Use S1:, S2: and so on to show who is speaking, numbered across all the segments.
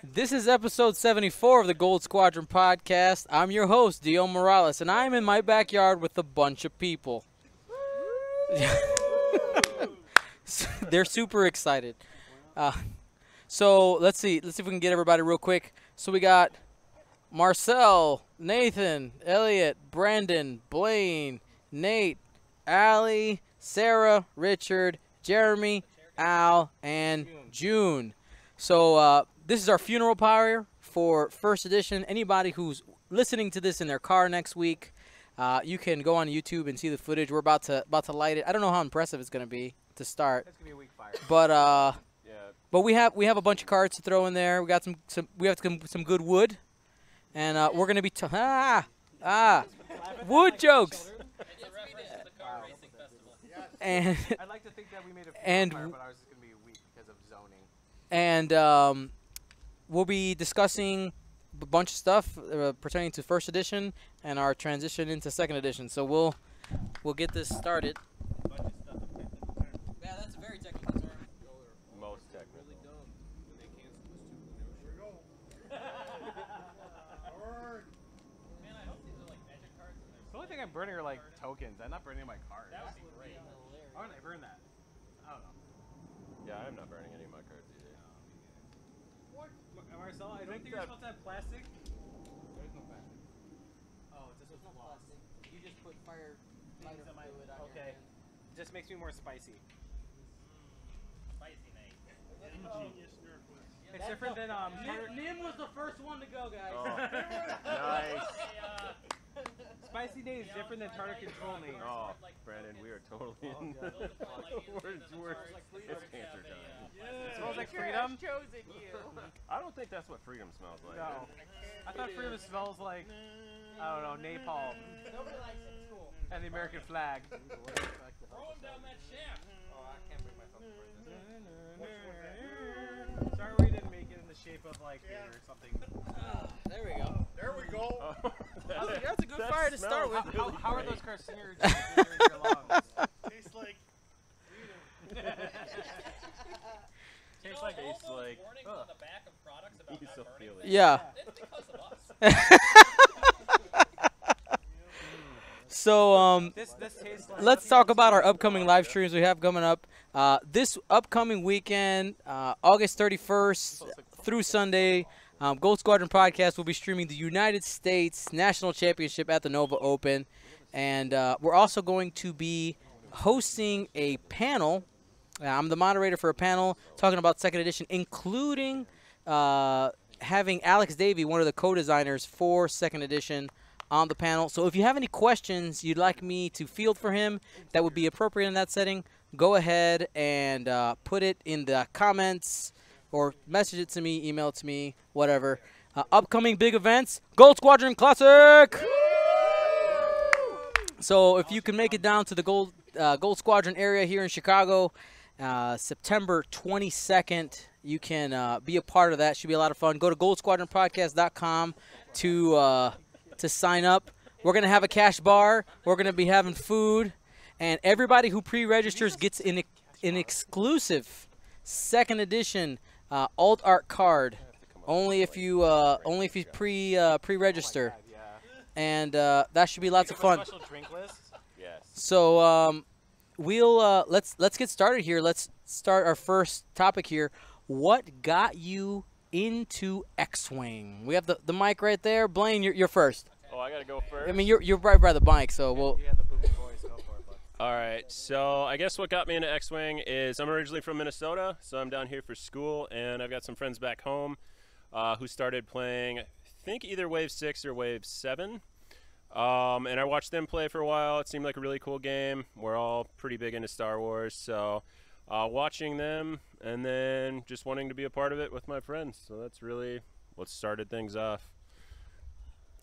S1: This is episode 74 of the Gold Squadron podcast. I'm your host, Dio Morales, and I'm in my backyard with a bunch of people. They're super excited. So let's see if we can get everybody real quick. So we got Marcel, Nathan, Elliot, Brandon, Blaine, Nate, Allie, Sarah, Richard, Jeremy, Al, and June. So this is our funeral pyre for first edition. Anybody who's listening to this in their car next week, you can go on YouTube and see the footage. We're about to light it. I don't know how impressive it's going to be to start.
S2: It's gonna be a weak fire.
S1: But we have a bunch of cards to throw in there. We got some good wood, and we're going to be wood jokes. And
S2: I'd like to think that we made a
S1: and
S2: fire, but ours is gonna be weak because of zoning.
S1: And we'll be discussing a bunch of stuff pertaining to first edition and our transition into second edition. So we'll get this started. Yeah, that's a very technical term.
S3: Most technical.
S2: Really dumb when they canceled this too. Man, I hope these are like magic cards. The only thing I'm burning are like tokens. I'm not burning my cards. That would be great. Why would I burn that? I don't know.
S3: Yeah, I'm not burning any of my cards either.
S2: What? Marcel, I don't think you're supposed to have plastic. There's no plastic. Oh, this was plastic.
S1: You just put fire
S2: Lighter fluid on okay. It just makes me more spicy. Spicy, Nate. It's different than
S1: Nim was the first one to go, guys.
S3: Oh. Nice.
S2: Spicy Nate is different than tartar control Nate.
S3: Oh, Brandon, we are totally in. It's cancer time.
S2: It smells like freedom.
S4: Chosen you.
S3: I don't think that's what freedom smells like.
S2: No. I thought freedom smells like, I don't know, napalm.
S4: Nobody likes it. It's cool.
S2: And the American flag.
S4: Throw him down that shaft. Oh, I can't bring myself to burn this.
S2: Sorry we didn't make it in the shape of like Pyre or something.
S1: There we go.
S4: There we go.
S3: Oh,
S1: That's a good fire to start with.
S2: How are those carcinogens in your lungs?
S4: Tastes like
S2: Tastes like
S3: Tastes like.
S5: warnings on the back of products about not burning things.
S1: Yeah.
S5: It's because of us.
S1: So
S2: this tastes like
S1: let's talk about our upcoming live streams we have coming up. This upcoming weekend, August 31st through Sunday, Gold Squadron Podcast will be streaming the United States National Championship at the Nova Open. And we're also going to be hosting a panel. I'm the moderator for a panel talking about second edition, including having Alex Davey, one of the co-designers for second edition, on the panel. So if you have any questions you'd like me to field for him that would be appropriate in that setting, go ahead and put it in the comments or message it to me, email it to me, whatever. Upcoming big events, Gold Squadron Classic! So if you can make it down to the Gold Squadron area here in Chicago, September 22nd, you can be a part of that. Should be a lot of fun. Go to goldsquadronpodcast.com to sign up. We're going to have a cash bar. We're going to be having food. And everybody who pre-registers gets an exclusive second edition alt art card. Only if you pre-register. And that should be lots of fun.
S2: special drink list.
S3: Yes.
S1: So we'll let's get started here. Let's start our first topic here. What got you into X-Wing? We have the mic right there. Blaine, you're first.
S3: Oh, I gotta go first.
S1: I mean, you're right by the mic, so we'll.
S2: You have the booming voice. Go for it, bud.
S3: All right, so I guess what got me into X-Wing is I'm originally from Minnesota, so I'm down here for school, and I've got some friends back home who started playing, I think either Wave 6 or Wave 7. And I watched them play for a while. It seemed like a really cool game. We're all pretty big into Star Wars, so watching them and then just wanting to be a part of it with my friends. So that's really what started things off.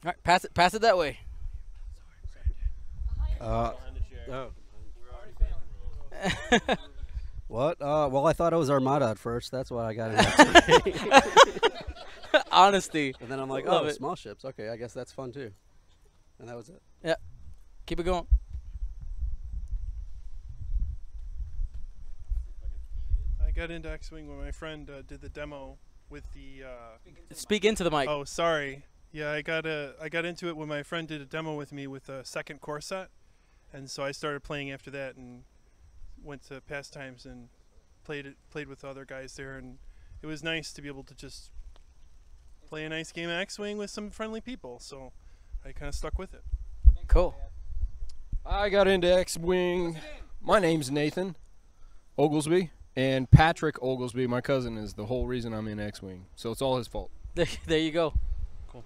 S1: All right, pass it that way.
S3: Behind the chair.
S6: What? Well, I thought it was Armada at first. That's why I got into it.
S1: Honesty.
S6: And then I'm like,
S1: Love
S6: oh,
S1: it.
S6: small ships. Okay, I guess that's fun too. And that was it.
S1: Yeah. Keep it going.
S4: I got into X-Wing when my friend did the demo
S7: with the.
S1: Speak into the mic.
S7: Oh, sorry. Yeah, I got into it when my friend did a demo with me with a second core set, and so I started playing after that and went to Pastimes and played with other guys there, and it was nice to be able to just play a nice game of X-Wing with some friendly people. So I kind of stuck with it.
S1: Cool.
S8: I got into X-Wing. My name's Nathan Oglesby, and Patrick Oglesby, my cousin, is the whole reason I'm in X-Wing. So it's all his fault.
S1: There you go.
S2: Cool.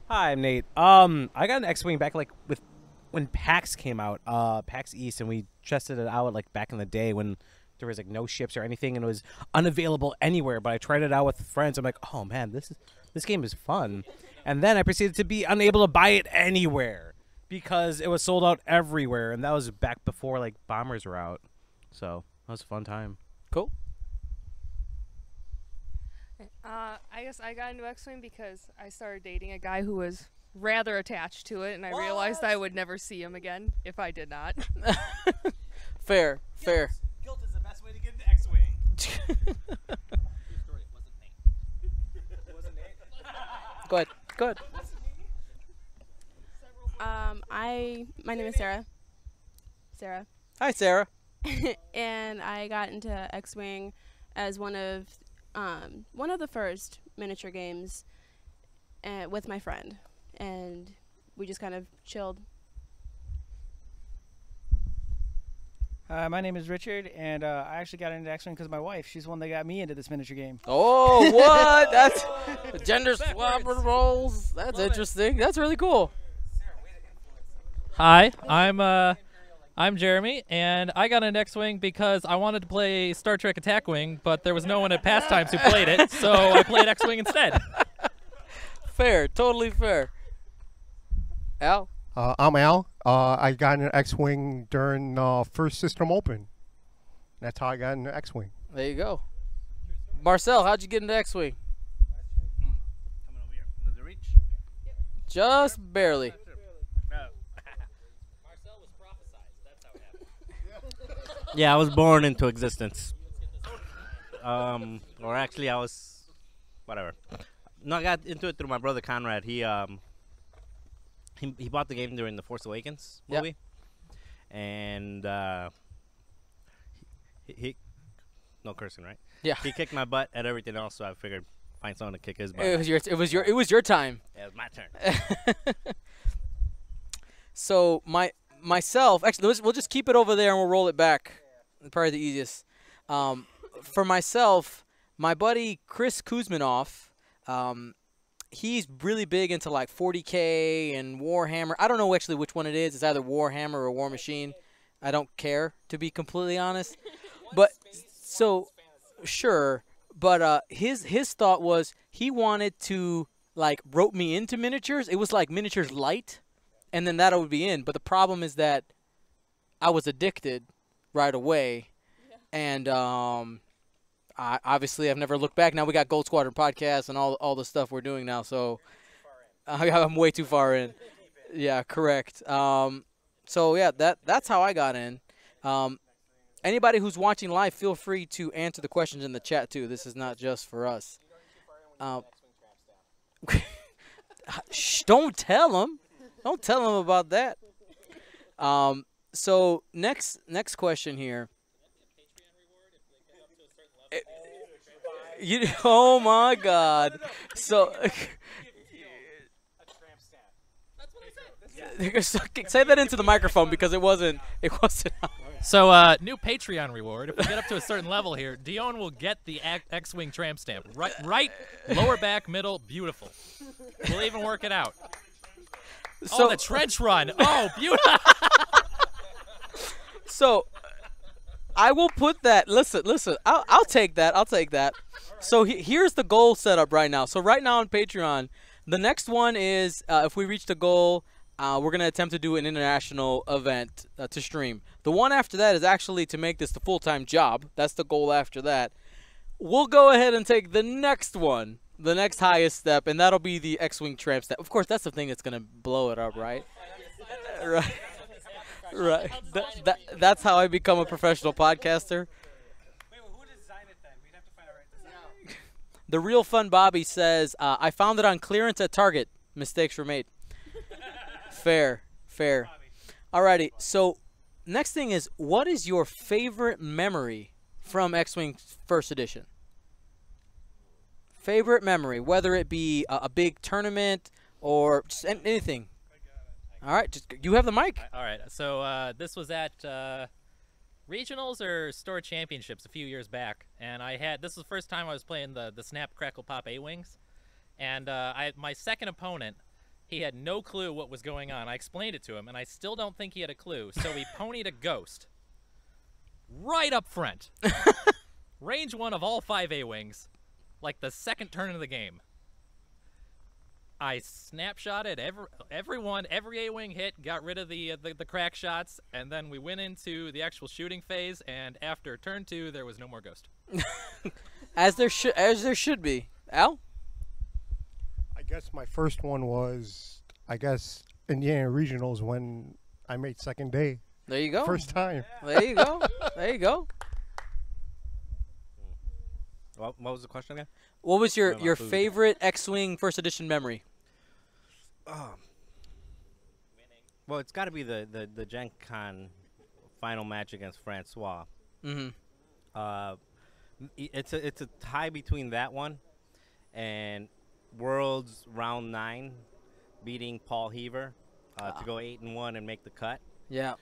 S2: Hi, I'm Nate. I got an X-Wing back when PAX came out, PAX East, and we tested it out like back in the day when there was like no ships or anything, and it was unavailable anywhere. But I tried it out with friends. I'm like, oh man, this game is fun. And then I proceeded to be unable to buy it anywhere because it was sold out everywhere, and that was back before like bombers were out. So that was a fun time.
S1: Cool.
S9: I guess I got into X-Wing because I started dating a guy who was rather attached to it, and I realized I would never see him again if I did not.
S1: Fair.
S2: Guilt is the best way to get into X-Wing.
S1: Go ahead.
S10: My name is Sarah.
S1: Hi, Sarah.
S10: And I got into X-Wing as one of the first miniature games with my friend, and we just kind of chilled.
S11: My name is Richard, and I actually got into X-Wing because of my wife. She's the one that got me into this miniature game.
S1: Oh, what? That's gender swap roles. That's interesting. That's really cool.
S12: Hi, I'm Jeremy, and I got an X-Wing because I wanted to play Star Trek Attack Wing, but there was no one at Pastimes who played it, so I played X-Wing instead.
S1: Fair, totally fair. Al?
S13: I'm Al. I got into X-Wing during first System Open. That's how I got into X-Wing.
S1: There you go. Marcel, how'd you get into X-Wing?
S14: Coming over here. Does it reach?
S1: Just barely.
S14: Yeah, I was born into existence. Or actually, I was, whatever. No, I got into it through my brother Conrad. He bought the game during the Force Awakens movie, and he no cursing, right?
S1: Yeah.
S14: He kicked my butt at everything else, so I figured find someone to kick his butt.
S1: It was your time.
S14: Yeah, it was my turn.
S1: So myself, actually, we'll just keep it over there and we'll roll it back. Probably the easiest. For myself, my buddy Chris Kuzminoff, he's really big into like 40K and Warhammer. I don't know actually which one it is. It's either Warhammer or War Machine. I don't care, to be completely honest. But so sure, but his thought was he wanted to like rope me into miniatures. It was like miniatures light, and then that would be in. But the problem is that I was addicted right away, and obviously I've never looked back. Now we got Gold Squadron podcast and all the stuff we're doing now, so I'm way too far in. Yeah, correct. So yeah, that's how I got in. Anybody who's watching live, feel free to answer the questions in the chat too. This is not just for us. Shh, don't tell them. Don't tell them about that. So next question here. Oh my God! So say that into the microphone because it wasn't.
S12: So new Patreon reward. If we get up to a certain level here, Dion will get the X-Wing tramp stamp. Right, lower back, middle, beautiful. We'll even work it out.
S1: So,
S12: the trench run. Oh, beautiful.
S1: So I will put that. Listen. I'll take that. So here's the goal set up right now. So right now on Patreon, the next one is if we reach the goal, we're going to attempt to do an international event to stream. The one after that is actually to make this the full-time job. That's the goal after that. We'll go ahead and take the next one, the next highest step, and that'll be the X-Wing tramp step. Of course, that's the thing that's going to blow it up, right? Right. Right. That's how I become a professional podcaster. The Real Fun Bobby says, I found it on clearance at Target. Mistakes were made. Fair. Alrighty, so next thing is, what is your favorite memory from X-Wing First Edition? Favorite memory, whether it be a big tournament or just anything. All right, you have the mic.
S12: All right, so this was at regionals or store championships a few years back, and this was the first time I was playing the Snap Crackle Pop A-Wings, and my second opponent, he had no clue what was going on. I explained it to him, and I still don't think he had a clue, so he ponied a ghost right up front. Range 1 of all 5 A-Wings, like the second turn of the game. I snapshotted every A-Wing hit, got rid of the crack shots, and then we went into the actual shooting phase, and after turn 2, there was no more ghost.
S1: As there should be. Al?
S13: I guess my first one was, Indiana Regionals when I made second day.
S1: There you go.
S13: First time.
S1: There you go. There you go.
S14: What was the question again?
S1: What was your favorite X-Wing First Edition memory?
S14: Well, it's got to be the Gen Con final match against Francois.
S1: Mm-hmm.
S14: It's a tie between that one and Worlds Round 9, beating Paul Heaver to go 8-1 and make the cut.
S1: Yeah.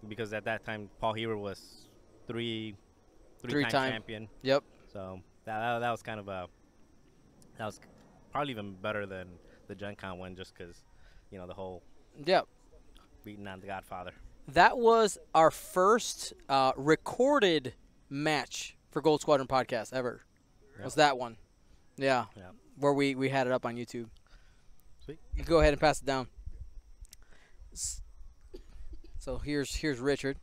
S14: Because at that time Paul Heaver was three-time champion.
S1: Yep.
S14: So that was kind of that was probably even better than the Gen Con one, just because the whole beating on the Godfather.
S1: That was our first recorded match for Gold Squadron podcast ever.
S14: Yep.
S1: Was that one? Yeah.
S14: Yep.
S1: Where we had it up on YouTube.
S14: Sweet.
S1: You go ahead and pass it down. So here's Richard.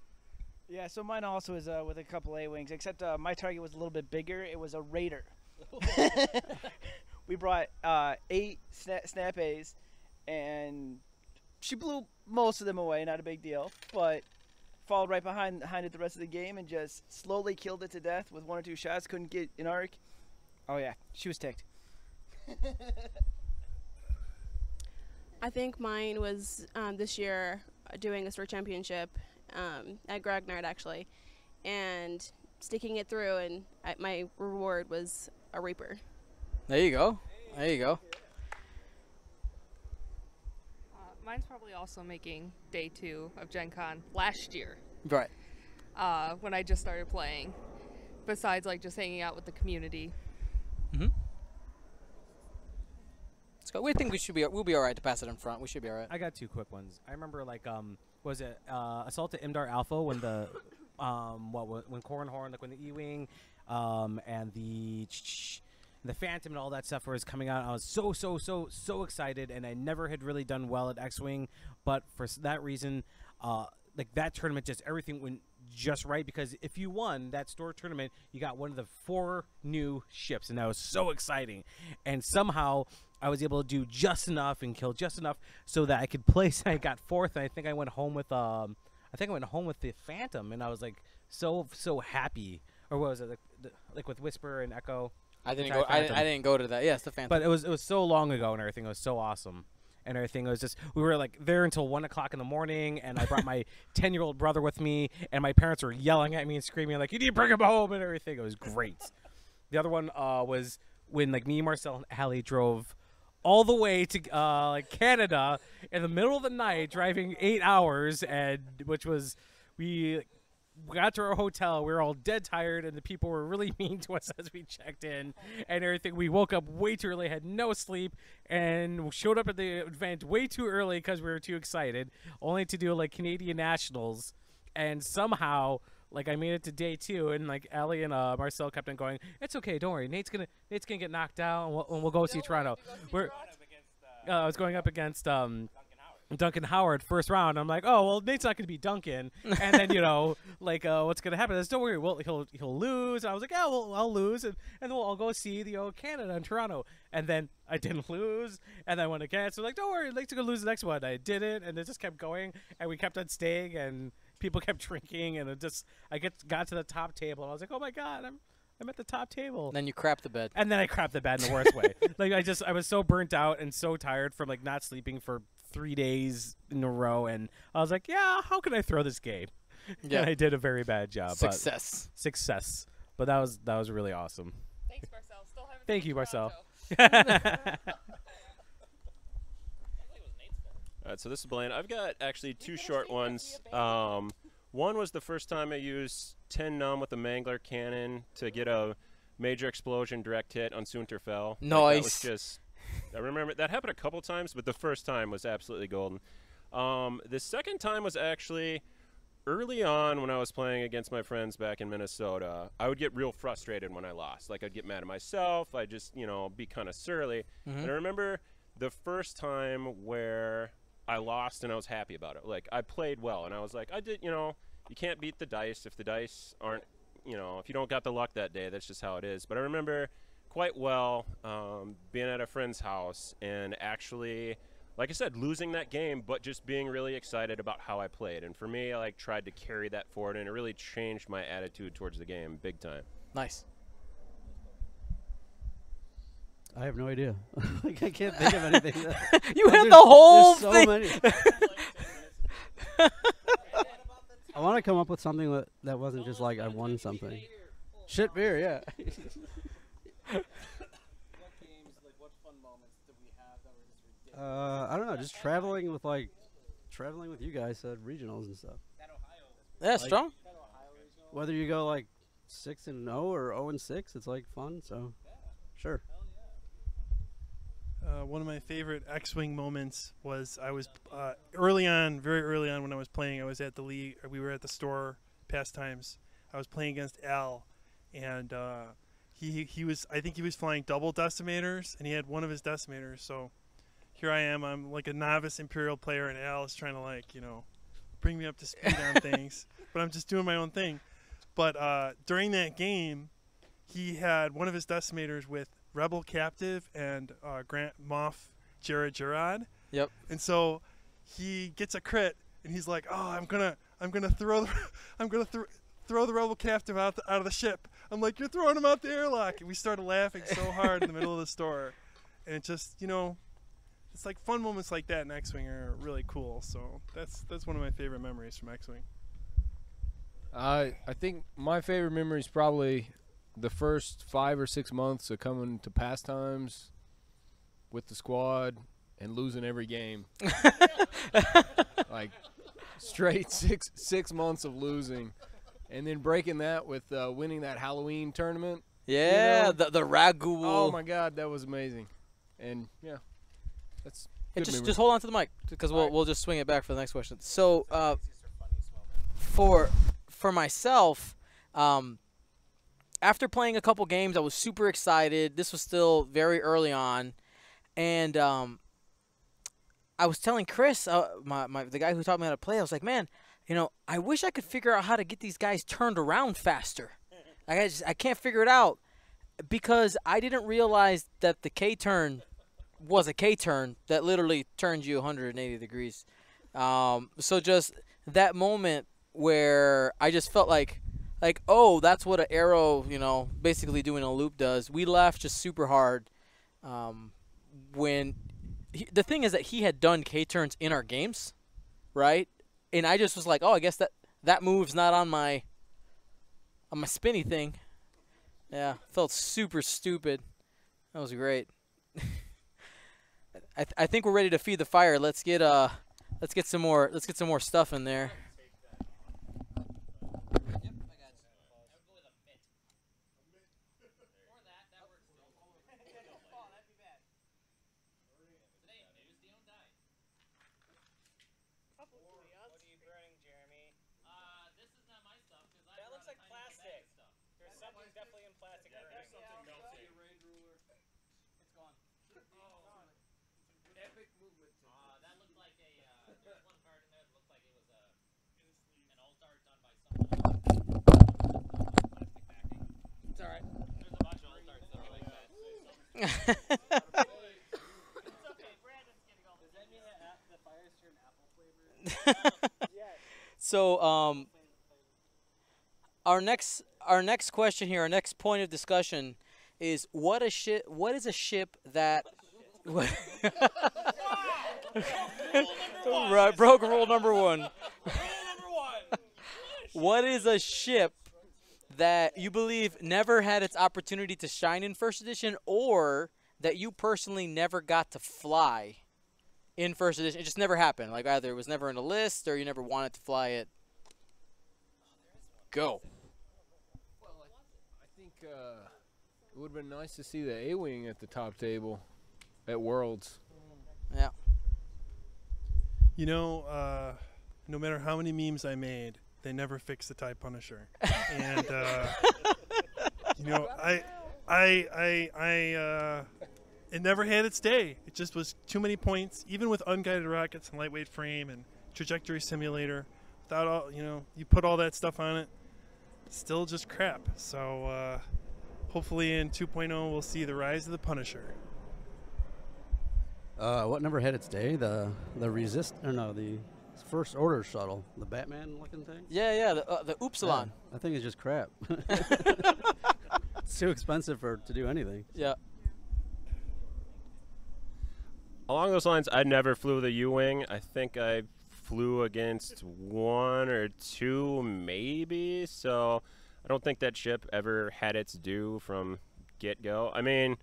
S11: Yeah, so mine also is with a couple A-Wings, except my target was a little bit bigger. It was a Raider. We brought 8 Snap A's, and she blew most of them away, not a big deal, but followed right behind it the rest of the game and just slowly killed it to death with 1 or 2 shots, couldn't get an arc. Oh yeah, she was ticked.
S10: I think mine was this year doing a store championship at Grognard, actually, and sticking it through, and my reward was a Reaper.
S1: There you go. There you go.
S9: Mine's probably also making day 2 of Gen Con last year.
S1: Right.
S9: When I just started playing. Besides, like, just hanging out with the community.
S1: Mm-hmm. Let's go. We think we'll be all right to pass it in front. We should be all right.
S2: I got 2 quick ones. I remember, was it Assault to Imdar Alpha when the when Cornhorn, when the E-Wing and the Phantom and all that stuff was coming out. I was so excited, and I never had really done well at X-Wing, but for that reason, that tournament, just everything went just right, because if you won that store tournament, you got one of the 4 new ships, and that was so exciting. And somehow I was able to do just enough and kill just enough so that I could place. I got 4th, and I think I went home with the Phantom, and I was like so happy. Or what was it, like with Whisper and Echo?
S1: I didn't go to that. Yes, the Phantom.
S2: But it was so long ago, and everything was so awesome. And everything, it was just, we were like there until 1 o'clock in the morning, and I brought my 10-year-old brother with me, and my parents were yelling at me and screaming like, "You need to bring him home," and everything. It was great. The other one was when me, Marcel, and Allie drove all the way to Canada in the middle of the night, driving 8 hours, and we got to our hotel. We were all dead tired, and the people were really mean to us as we checked in and everything. We woke up way too early, had no sleep, and showed up at the event way too early because we were too excited, only to do Canadian Nationals. And somehow, I made it to day 2, and Allie and Marcel kept on going, "It's okay, don't worry. Nate's gonna get knocked out, and we'll go see Toronto." I was going up against Duncan Howard first round. I'm like, "Oh well, Nate's not going to be Duncan," and then what's going to happen is, "Don't worry, well he'll lose." And I was like, "Yeah, well I'll lose, and we'll all go see Canada and Toronto." And then I didn't lose, and then I won again. So don't worry, Nate's going to lose the next one. I didn't, and it just kept going, and we kept on staying, and people kept drinking, and I got to the top table, and I was like, "Oh my god, I'm at the top table.
S1: Then you crap the bed.
S2: And then I crapped the bed in the worst way. Like I was so burnt out and so tired from like not sleeping for 3 days in a row, and I was like, yeah, how can I throw this game?
S1: Yeah.
S2: And I did a very bad job.
S1: Success.
S2: Success. But that was really awesome.
S9: Thanks, Marcel. Still haven't
S2: Thank you, Marcel.
S3: All right, so this is Blaine. I've got actually 2 short ones. One was the first time I used 10 num with a Mangler cannon to get a major explosion direct hit on Sunterfell.
S1: Nice.
S3: Like, that was just, I remember that happened a couple times, but the first time was absolutely golden. The second time was actually early on when I was playing against my friends back in Minnesota. I would get real frustrated when I lost. Like, I'd get mad at myself. I'd just, be kind of surly. And I remember the first time where I lost and I was happy about it. Like, I played well, and I was like, I did, you can't beat the dice if the dice aren't, if you don't got the luck that day, that's just how it is. But I remember quite well being at a friend's house and actually, like I said, losing that game, but just being really excited about how I played. And for me, I tried to carry that forward, and it really changed my attitude towards the game big time.
S1: Nice.
S6: I have no idea. Like, I can't think of anything.
S1: You had the whole
S6: there's so
S1: thing.
S6: Many. I want to come up with something that wasn't just like I won something. Shit beer, yeah. I don't know, just traveling with you guys at regionals and stuff.
S1: Yeah, like, strong.
S6: Whether you go like 6-0 or 0-6, it's like fun. So, sure.
S7: One of my favorite X-Wing moments was I was very early on when I was playing. I was at the league. We were at the store, Pastimes. I was playing against Al, and he was, I think he was flying double decimators, and he had one of his decimators. So here I am. I'm like a novice Imperial player, and Al is trying to bring me up to speed on things. But I'm just doing my own thing. But during that game, he had one of his decimators with Rebel Captive and Grant Moff Gerard.
S1: Yep.
S7: And so he gets a crit, and he's like, "Oh, I'm gonna throw the Rebel Captive out of the ship." I'm like, "You're throwing him out the airlock!" And we started laughing so hard in the middle of the store, and it just, it's like fun moments like that in X-Wing are really cool. So that's one of my favorite memories from X-Wing.
S8: I think my favorite memory is probably the first 5 or 6 months of coming to Pastimes with the squad and losing every game. Like straight six months of losing, and then breaking that with winning that Halloween tournament.
S1: Yeah, the ragu.
S8: Oh my God, that was amazing. And yeah, that's good memory.
S1: Just hold on to the mic because we'll just swing it back for the next question. So for myself, after playing a couple games, I was super excited. This was still very early on, and I was telling Chris, the guy who taught me how to play, I was like, man, I wish I could figure out how to get these guys turned around faster. I can't figure it out because I didn't realize that the K-turn was a K-turn that literally turns you 180 degrees. So just that moment where I just felt like, oh, that's what an arrow, basically doing a loop does. We laughed just super hard when the thing is that he had done K-turns in our games, right? And I just was like, oh, I guess that move's not on my spinny thing. Yeah, felt super stupid. That was great. I think we're ready to feed the fire. Let's get some more stuff in there. So our next our next question here, our next point of discussion is what is a ship that right, broke rule number one. What is a ship that you believe never had its opportunity to shine in first edition, or that you personally never got to fly in first edition? It just never happened. Like either it was never in a list or you never wanted to fly it. Go.
S8: Well, I think it would have been nice to see the A-Wing at the top table at Worlds.
S1: Yeah.
S7: You know, no matter how many memes I made, they never fixed the TIE Punisher. And, you know, it never had its day. It just was too many points, even with unguided rockets and lightweight frame and trajectory simulator. Without all, you know, you put all that stuff on it, still just crap. So hopefully in 2.0 we'll see the rise of the Punisher.
S6: What never had its day? The First Order shuttle, the Batman-looking thing.
S1: Yeah, the Upsilon.
S6: Yeah, I think it's just crap. It's too expensive to do anything.
S1: Yeah.
S3: Along those lines, I never flew the U-Wing. I think I flew against one or two, maybe. So I don't think that ship ever had its due from get-go. I mean,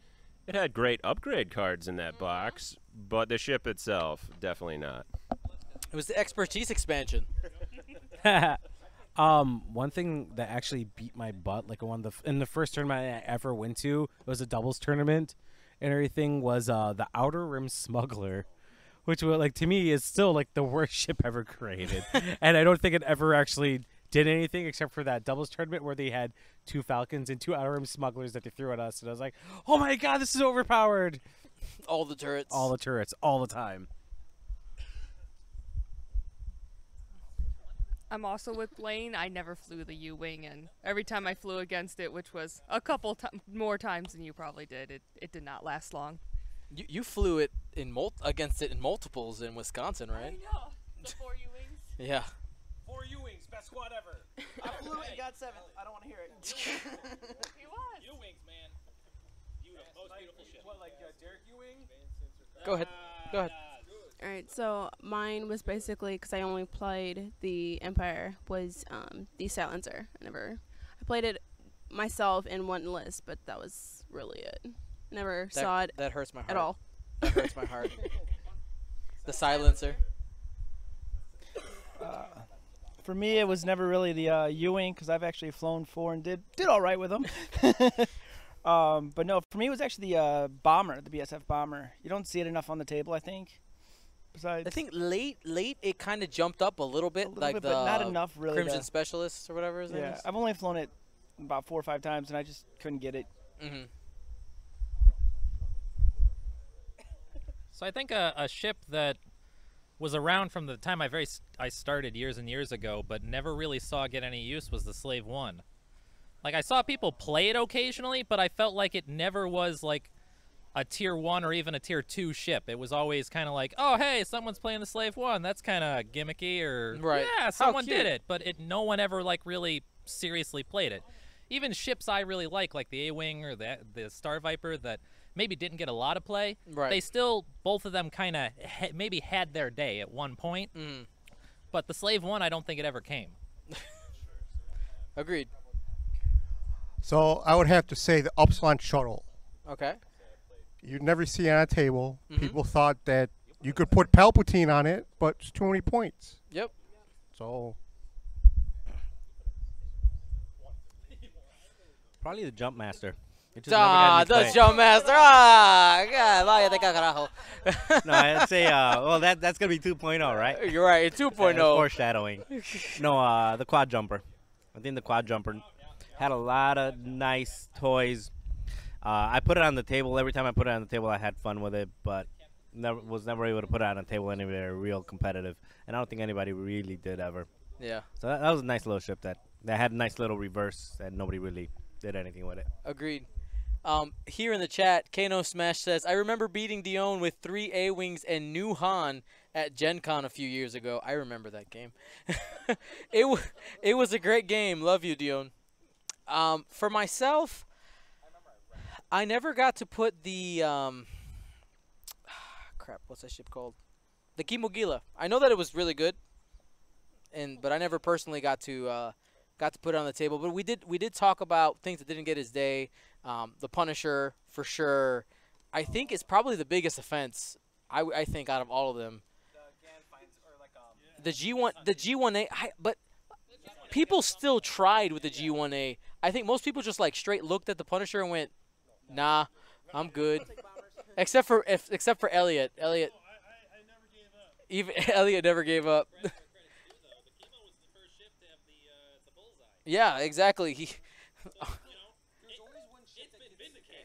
S3: it had great upgrade cards in that box, but the ship itself, definitely not.
S1: It was the expertise expansion.
S2: One thing that actually beat my butt, like in the first tournament I ever went to, it was a doubles tournament, and everything was the Outer Rim Smuggler, which like to me is still like the worst ship ever created, and I don't think it ever actually did anything except for that doubles tournament where they had 2 Falcons and 2 Outer Rim Smugglers that they threw at us, and I was like, oh my god, this is overpowered.
S1: All the turrets.
S2: All the turrets, all the time.
S9: I'm also with Blaine. I never flew the U-Wing, and every time I flew against it, which was a couple more times than you probably did, it did not last long.
S1: You flew it against it in multiples in Wisconsin, right?
S9: I know. The 4 U-Wings.
S1: Yeah.
S5: 4 U-Wings, best squad ever.
S11: I flew it and got 7th. I don't want to hear it.
S9: He was.
S5: U-Wings, man. Beautiful, most beautiful ship. What, like Derek U-Wing?
S1: Go ahead. Go ahead.
S10: All right, so mine was basically, because I only played the Empire, was the Silencer. I played it myself in one list, but that was really it. Never saw it.
S1: That hurts my heart
S10: at all.
S1: That hurts my heart. The Silencer.
S11: For me, it was never really the U-Wing, because I've actually flown 4 and did all right with them. But no, for me, it was actually the bomber, the BSF bomber. You don't see it enough on the table, I think. Besides,
S1: I think late it kind of jumped up a little bit,
S11: but not enough really.
S1: Crimson Specialists or whatever his name is.
S11: I've only flown it about 4 or 5 times, and I just couldn't get it.
S1: Mm-hmm.
S12: So I think a ship that was around from the time I started years and years ago, but never really saw get any use, was the Slave 1. Like, I saw people play it occasionally, but I felt like it never was like a tier 1 or even a tier 2 ship. It was always kind of like, oh, hey, someone's playing the Slave 1. That's kind of gimmicky, or
S1: right.
S12: Yeah, someone did it, but no one ever like really seriously played it. Even ships I really like the A-Wing or the Star Viper that maybe didn't get a lot of play,
S1: right.
S12: They still, both of them kind of maybe had their day at one point. But the Slave 1, I don't think it ever came.
S1: Agreed.
S13: So I would have to say the Upsilon shuttle.
S1: Okay.
S13: You'd never see it on a table. People thought that you could put Palpatine on it, but it's too many points.
S1: Yep.
S13: So
S14: probably the Jump Master.
S1: The Jump Master. God, vaya de carajo.
S14: No, I'd say, well, that's going to be 2.0, right?
S1: You're right, it's 2.0.
S14: Foreshadowing. No, the Quad Jumper. I think the Quad Jumper had a lot of nice toys. I put it on the table. Every time I put it on the table, I had fun with it, but was never able to put it on the table anywhere real competitive. And I don't think anybody really did ever.
S1: Yeah.
S14: So that was a nice little ship that had a nice little reverse, and nobody really did anything with it.
S1: Agreed. Here in the chat, Kano Smash says, I remember beating Dion with 3 A-Wings and New Han at Gen Con a few years ago. I remember that game. It was a great game. Love you, Dion. For myself, I never got to put the crap. What's that ship called? The Kimogila. I know that it was really good, but I never personally got to put it on the table. But we did talk about things that didn't get his day. The Punisher for sure. I think it's probably the biggest offense. I think out of all of them. The G1A. But people still tried with the G1A. I think most people just like straight looked at the Punisher and went, "Nah, I'm good." Except for Elliot. Even Elliot never gave up. Yeah, exactly.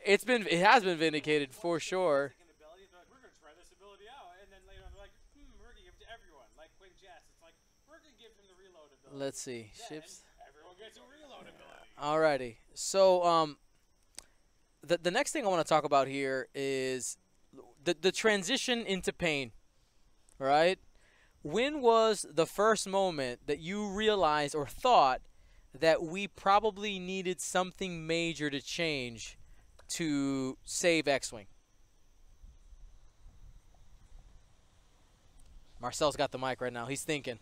S1: It has been vindicated for sure. Let's see. Ships. Alrighty. So the next thing I want to talk about here is the transition into pain. Right? When was the first moment that you realized or thought that we probably needed something major to change to save X-Wing? Marcel's got the mic right now. He's thinking.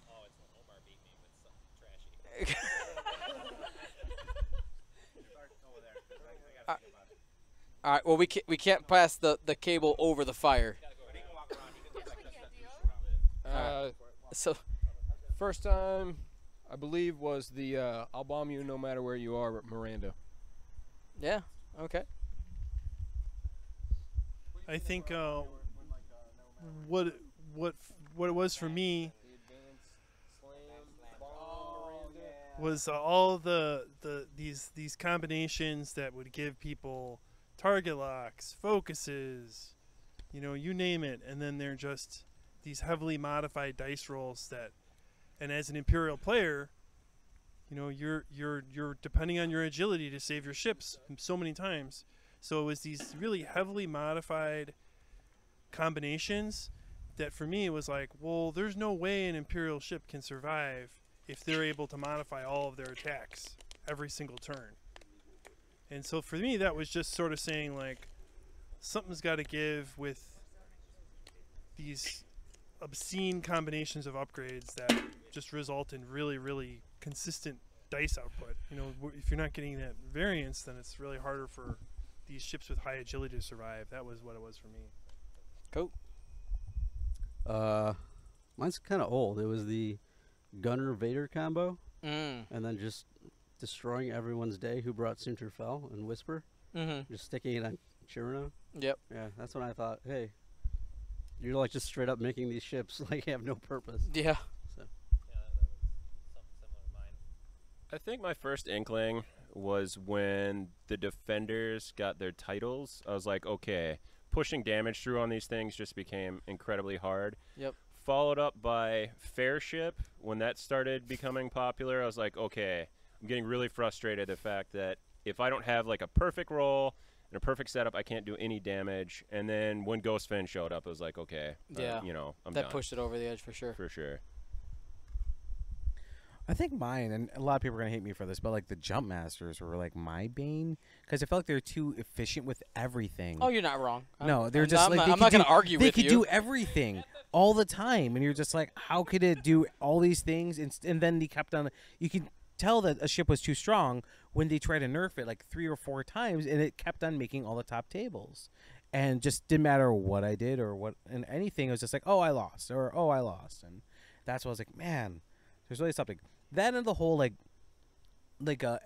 S1: All right. Well, we can't pass the cable over the fire.
S8: So, first time I believe was the "I'll bomb you no matter where you are" Miranda.
S1: Yeah. Okay.
S7: I think what it was for me was all these combinations that would give people target locks, focuses, you name it, and then they're just these heavily modified dice rolls that, and as an Imperial player, you're depending on your agility to save your ships so many times. So it was these really heavily modified combinations that for me was like, well, there's no way an Imperial ship can survive if they're able to modify all of their attacks every single turn. And so for me, that was just sort of saying like, something's got to give with these obscene combinations of upgrades that just result in really, really consistent dice output. If you're not getting that variance, then it's really harder for these ships with high agility to survive. That was what it was for me.
S1: Cool.
S6: Mine's kind of old. It was the Gunner Vader combo,
S1: and
S6: then just destroying everyone's day who brought Sinterfell and Whisper. Just sticking it on Chirano.
S1: Yep.
S6: Yeah, that's when I thought, hey, you're like just straight up making these ships like have no purpose.
S1: Yeah.
S6: So.
S3: I think my first inkling was when the Defenders got their titles. I was like, okay, pushing damage through on these things just became incredibly hard.
S1: Yep.
S3: Followed up by Fairship. When that started becoming popular, I was like, okay, I'm getting really frustrated the fact that if I don't have like a perfect roll and a perfect setup, I can't do any damage. And then when Ghost Fin showed up, I was like, okay,
S1: yeah,
S3: I'm
S1: that
S3: done.
S1: pushed it over the edge for sure.
S3: For sure.
S2: I think mine, and a lot of people are going to hate me for this, but like the Jump Masters were like my bane because I felt like they were too efficient with everything.
S1: Oh, you're not wrong.
S2: No, they're just like
S1: I'm not going to argue with you.
S2: They could do everything all the time, and you're just like, how could it do all these things? And then they kept on. You can tell that a ship was too strong when they tried to nerf it like 3 or 4 times, and it kept on making all the top tables, and just didn't matter what I did or what and anything. It was just like, oh, I lost, or oh, I lost, and that's why I was like, man, there's really something. That and the whole like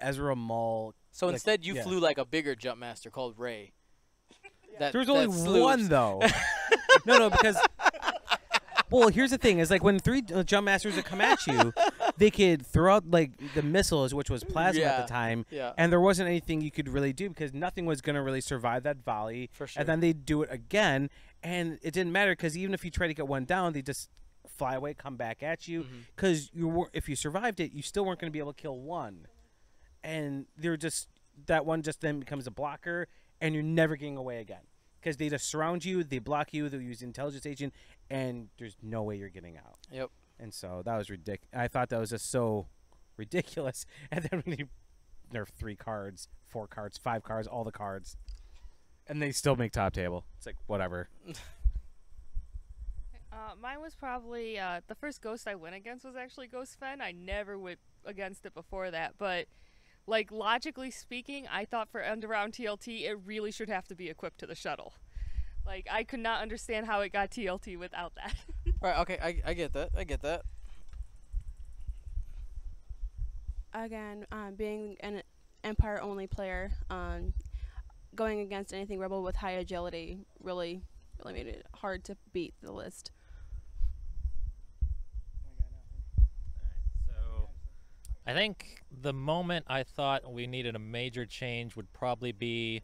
S2: Ezra Maul.
S1: So
S2: like,
S1: instead, you flew like a bigger jump master called Ray.
S2: There was only one though. No, because well, here's the thing: is like when 3 jump masters would come at you, they could throw out like the missiles, which was plasma at the time, and there wasn't anything you could really do because nothing was gonna really survive that volley.
S1: For sure.
S2: And then they'd do it again, and it didn't matter because even if you try to get one down, they just fly away, come back at you, because if you survived it, you still weren't going to be able to kill one, and they're just that one just then becomes a blocker, and you're never getting away again because they just surround you, they block you, they use intelligence agent, and there's no way you're getting out.
S1: Yep.
S2: And so that was ridiculous. I thought that was just so ridiculous, and then when you nerf 3 cards, 4 cards, 5 cards, all the cards, and they still make top table. It's like whatever.
S9: Mine was probably the first Ghost I went against was actually Ghost Fen. I never went against it before that, but like logically speaking, I thought for end around TLT it really should have to be equipped to the shuttle. Like I could not understand how it got TLT without that.
S1: Right. Okay. I get that. I get that.
S10: Again, being an Empire only player, going against anything Rebel with high agility really made it hard to beat the list.
S12: So I think the moment I thought we needed a major change would probably be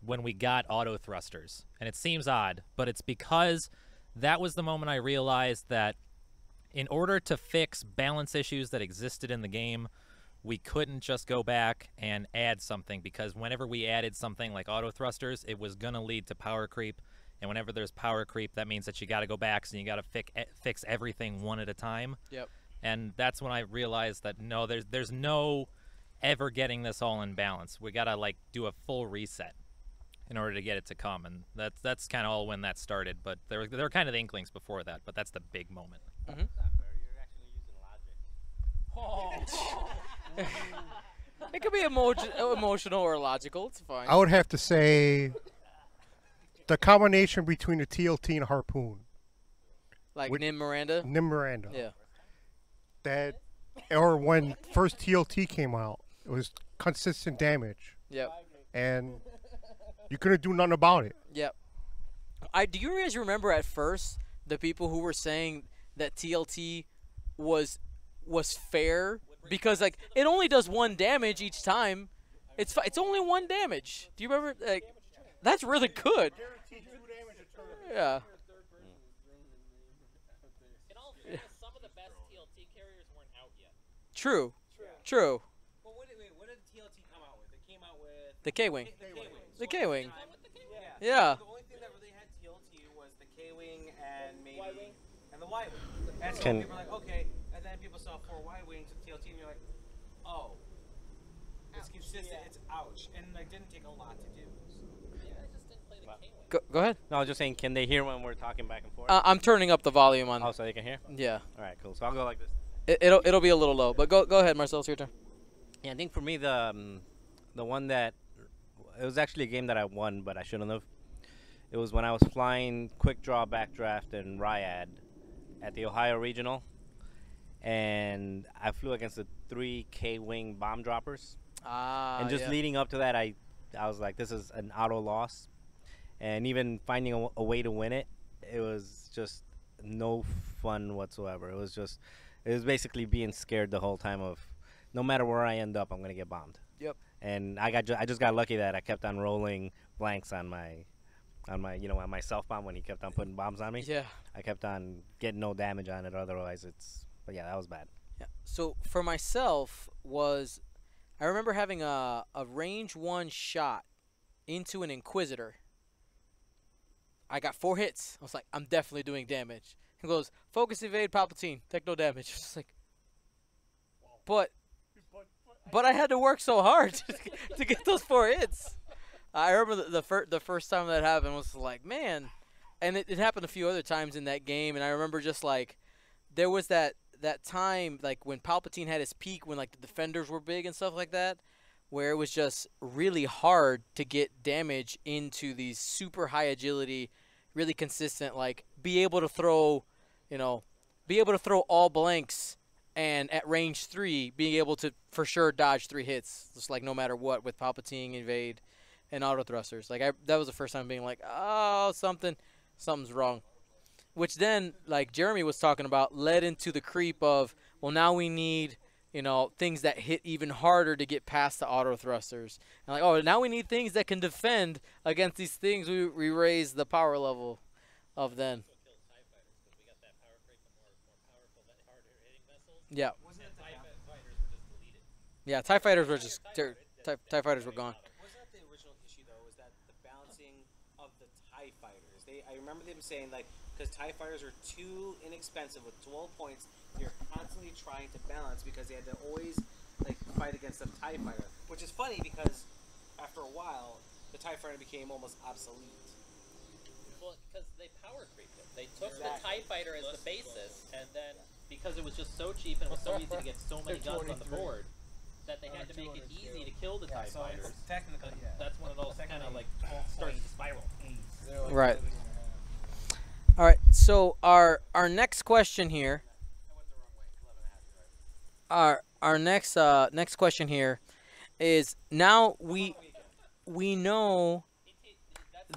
S12: when we got auto thrusters. And it seems odd, but it's because that was the moment I realized that in order to fix balance issues that existed in the game, we couldn't just go back and add something, because whenever we added something like auto thrusters, it was going to lead to power creep. And whenever there's power creep, that means that you got to go back and you got to fix everything one at a time.
S1: Yep.
S12: And that's when I realized that no, there's no ever getting this all in balance. We got to like do a full reset in order to get it to come, and that's kind of all when that started. But there were kind of the inklings before that, but that's the big moment.
S1: Mm-hmm. It could be emotional or logical. It's fine.
S13: I would have to say the combination between a TLT and a harpoon.
S1: Like Nim Miranda?
S13: Nim Miranda.
S1: Yeah.
S13: That, or when first TLT came out, it was consistent damage.
S1: Yep.
S13: And you couldn't do nothing about it.
S1: Yep. Do you guys remember at first the people who were saying that TLT was fair because like it only does 1 damage each time? It's only 1 damage. Do you remember? Like, that's really good. Yeah.
S12: In all fairness, some of the best TLT carriers weren't out yet.
S1: True. True.
S2: Well, what did TLT come out with? It came out with
S1: The K-Wing. The K-Wing.
S2: Yeah.
S1: Yeah.
S2: The only thing that really had TLT was the K-Wing and maybe and the Y-Wing. And so
S14: Can-
S2: people were like, okay. And then people saw 4 Y-Wings with TLT, and you're like, oh, it's consistent. It's ouch, and like didn't take a lot to do. So.
S1: Go ahead.
S14: No, I was just saying, can they hear when we're talking back and forth?
S1: I'm turning up the volume on.
S14: Oh, so they can hear?
S1: Yeah.
S14: All right, cool. So I'll go like this.
S1: It'll be a little low, but go ahead, Marcel. It's your turn.
S14: Yeah, I think for me the one that it was actually a game that I won, but I shouldn't have. It was when I was flying quick draw backdraft in Ryad at the Ohio Regional, and I flew against the 3 K-Wing bomb droppers.
S1: Ah.
S14: And just
S1: yeah.
S14: leading up to that, I was like, this is an auto loss. And even finding a way to win it, it was just no fun whatsoever. It was basically being scared the whole time of, no matter where I end up, I'm gonna get bombed.
S1: Yep.
S14: And I just got lucky that I kept on rolling blanks on my on my self bomb when he kept on putting bombs on me.
S1: Yeah.
S14: I kept on getting no damage on it. Otherwise, but yeah, that was bad.
S1: Yeah. So for myself I remember having a range 1 shot into an Inquisitor. I got 4 hits. I was like, I'm definitely doing damage. He goes, focus, evade, Palpatine, take no damage. It's like, but I had to work so hard to get those 4 hits. I remember the first time that happened was like, man, and it happened a few other times in that game. And I remember just like, there was that time like when Palpatine had his peak, when like the defenders were big and stuff like that, where it was just really hard to get damage into these super high agility, really consistent, like be able to throw all blanks, and at range 3 being able to for sure dodge 3 hits, just like no matter what, with Palpatine, evade, and auto thrusters. Like that was the first time being like, oh, something's wrong. Which then, like Jeremy was talking about, led into the creep of, well, now we need, things that hit even harder to get past the auto thrusters. And like, oh, now we need things that can defend against these things we raise the power level of then. Yeah. Yeah, TIE fighters were just TIE fighters were gone.
S2: Wasn't that the original issue though? Was that the balancing of the TIE fighters? I remember them saying like, because TIE fighters are too inexpensive with 12 points, they're constantly trying to balance because they had to always like fight against a TIE fighter, which is funny because after a while, the TIE fighter became almost obsolete.
S12: Well, because they power creeped it. They took the TIE fighter as the basis, and then because it was just so cheap and it was so easy to get so many guns on the board, that they had to make it easy to kill the TIE fighters.
S2: Technically, yeah.
S12: That's when it all kind of like starts to spiral.
S1: Right. All right. So our next question here. Our next next question here is, now we know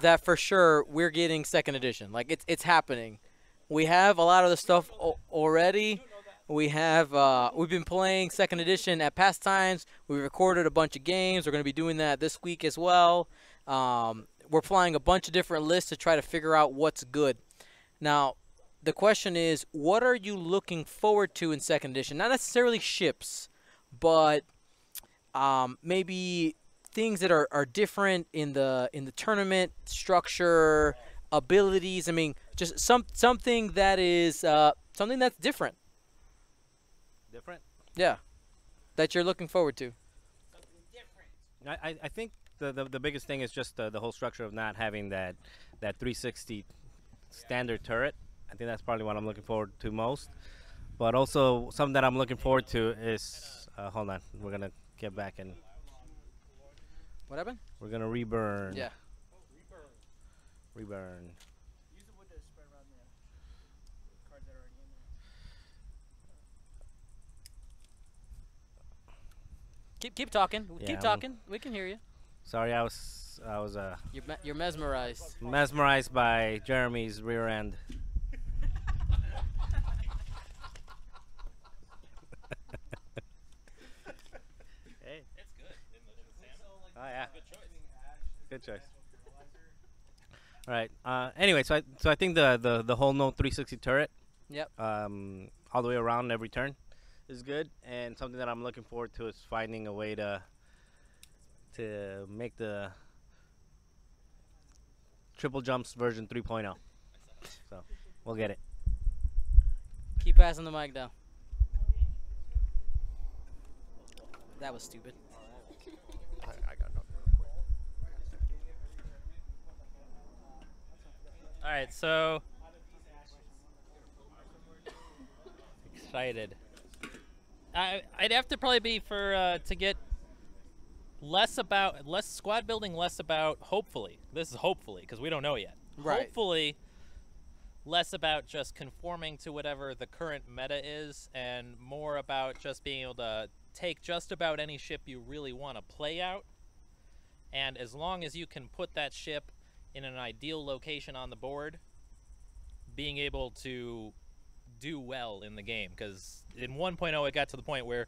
S1: that for sure we're getting second edition. Like it's happening. We have a lot of the stuff already. We have we've been playing second edition at pastimes. We recorded a bunch of games. We're going to be doing that this week as well. We're flying a bunch of different lists to try to figure out what's good. Now, the question is, what are you looking forward to in second edition? Not necessarily ships, but maybe things that are different in the tournament structure, abilities. I mean, just something that is something that's different.
S14: Different?
S1: Yeah, that you're looking forward to.
S14: I think the biggest thing is just the whole structure of not having that 360 standard turret. I think that's probably what I'm looking forward to most. But also something that I'm looking forward to is hold on, we're gonna get back and
S1: what happened?
S14: We're gonna reburn.
S1: Yeah.
S14: Reburn.
S11: Use the wood to spread around the cards that are already in there.
S1: Keep talking.
S14: Yeah,
S1: Keep talking. We can hear you.
S14: Sorry, I was
S1: You're mesmerized.
S14: Mesmerized by Jeremy's rear end. Hey.
S12: It's good.
S14: Oh yeah.
S12: Good choice.
S14: Good choice. All right. Anyway, so I think the whole no 360 turret.
S1: Yep.
S14: All the way around every turn is good, and something that I'm looking forward to is finding a way to make the triple jumps version 3.0. So we'll get it.
S1: Keep passing the mic down. That was stupid.
S8: I got nothing real quick.
S12: All right, so excited. I'd have to probably be for to get less squad building, less about hopefully. This is hopefully because we don't know yet.
S1: Right.
S12: Hopefully, less about just conforming to whatever the current meta is, and more about just being able to take just about any ship you really want to play out. And as long as you can put that ship in an ideal location on the board, being able to do well in the game. Because in 1.0 it got to the point where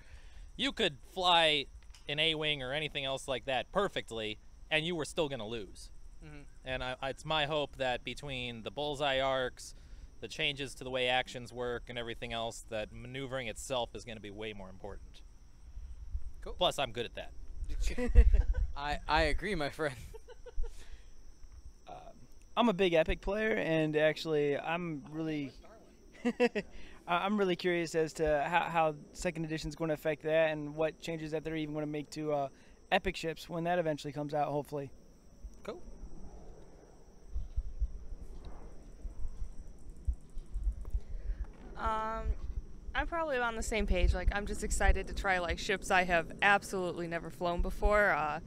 S12: you could fly an A-wing or anything else like that perfectly, and you were still going to lose.
S1: Mm-hmm.
S12: And it's my hope that between the bullseye arcs, the changes to the way actions work, and everything else, that maneuvering itself is going to be way more important.
S1: Cool.
S12: Plus, I'm good at that.
S1: I agree, my friend.
S11: I'm a big Epic player, and actually, I'm really I'm really curious as to how second edition is going to affect that, and what changes that they're even going to make to Epic ships when that eventually comes out, hopefully.
S1: Cool.
S9: I'm probably on the same page. Like, I'm just excited to try like ships I have absolutely never flown before,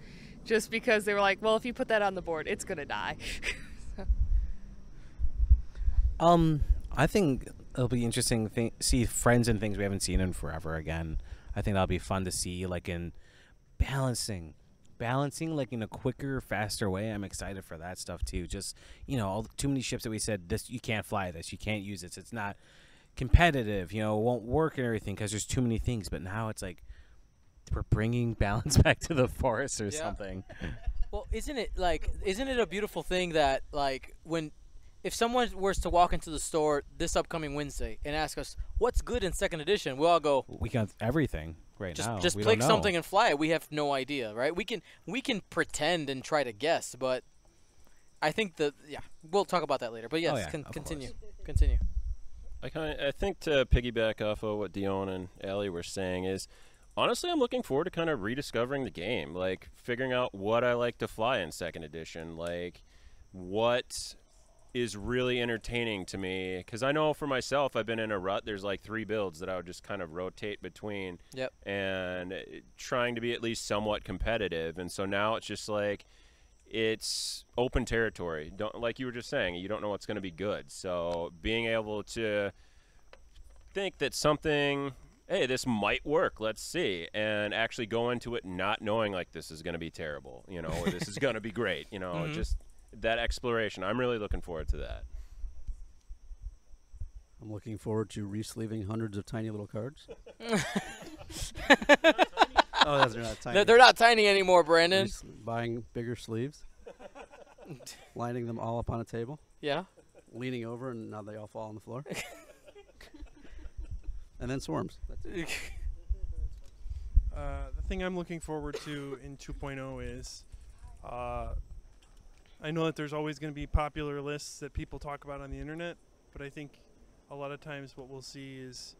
S9: just because they were like, well, if you put that on the board, it's gonna die.
S2: I think it'll be interesting to see friends and things we haven't seen in forever again. I think that'll be fun to see, like in balancing like in a quicker, faster way. I'm excited for that stuff too. Just, too many ships that we said, this you can't fly this, you can't use this, it's not competitive, it won't work and everything because there's too many things. But now it's like we're bringing balance back to the forest or something.
S1: Well, isn't it a beautiful thing that, like, if someone was to walk into the store this upcoming Wednesday and ask us what's good in second edition, we all go,
S2: we got everything now.
S1: Just click something and fly it. We have no idea, right? We can pretend and try to guess, but I think we'll talk about that later. But yes, continue.
S3: I think to piggyback off of what Dion and Allie were saying is, Honestly, I'm looking forward to kind of rediscovering the game, like figuring out what I like to fly in 2nd edition, like what is really entertaining to me. Because I know for myself, I've been in a rut. There's like 3 builds that I would just kind of rotate between, and trying to be at least somewhat competitive. And so now it's just like it's open territory. Like you were just saying, you don't know what's going to be good. So being able to think that something, hey, this might work, let's see, and actually go into it not knowing like this is going to be terrible, you know, or this is going to be great, you know, just that exploration. I'm really looking forward to that.
S6: I'm looking forward to re-sleeving hundreds of tiny little cards. Oh, those are not tiny.
S1: They're not tiny anymore, Brandon.
S6: Buying bigger sleeves, lining them all up on a table.
S1: Yeah.
S6: Leaning over, and now they all fall on the floor. And then swarms. That's it.
S7: The thing I'm looking forward to in 2.0 is, I know that there's always going to be popular lists that people talk about on the internet, but I think a lot of times what we'll see is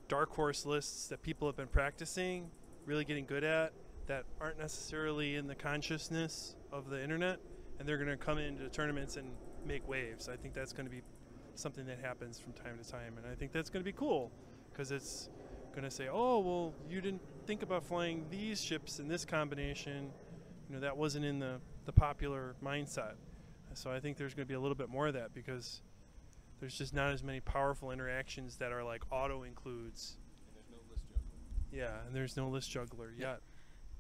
S7: dark horse lists that people have been practicing, really getting good at, that aren't necessarily in the consciousness of the internet, and they're going to come into tournaments and make waves. I think that's going to be something that happens from time to time, and I think that's going to be cool because it's going to say, oh, well, you didn't think about flying these ships in this combination. You know, that wasn't in the popular mindset. So I think there's going to be a little bit more of that because there's just not as many powerful interactions that are like auto includes.
S8: And there's no list juggler.
S7: Yeah, and there's no list juggler yet.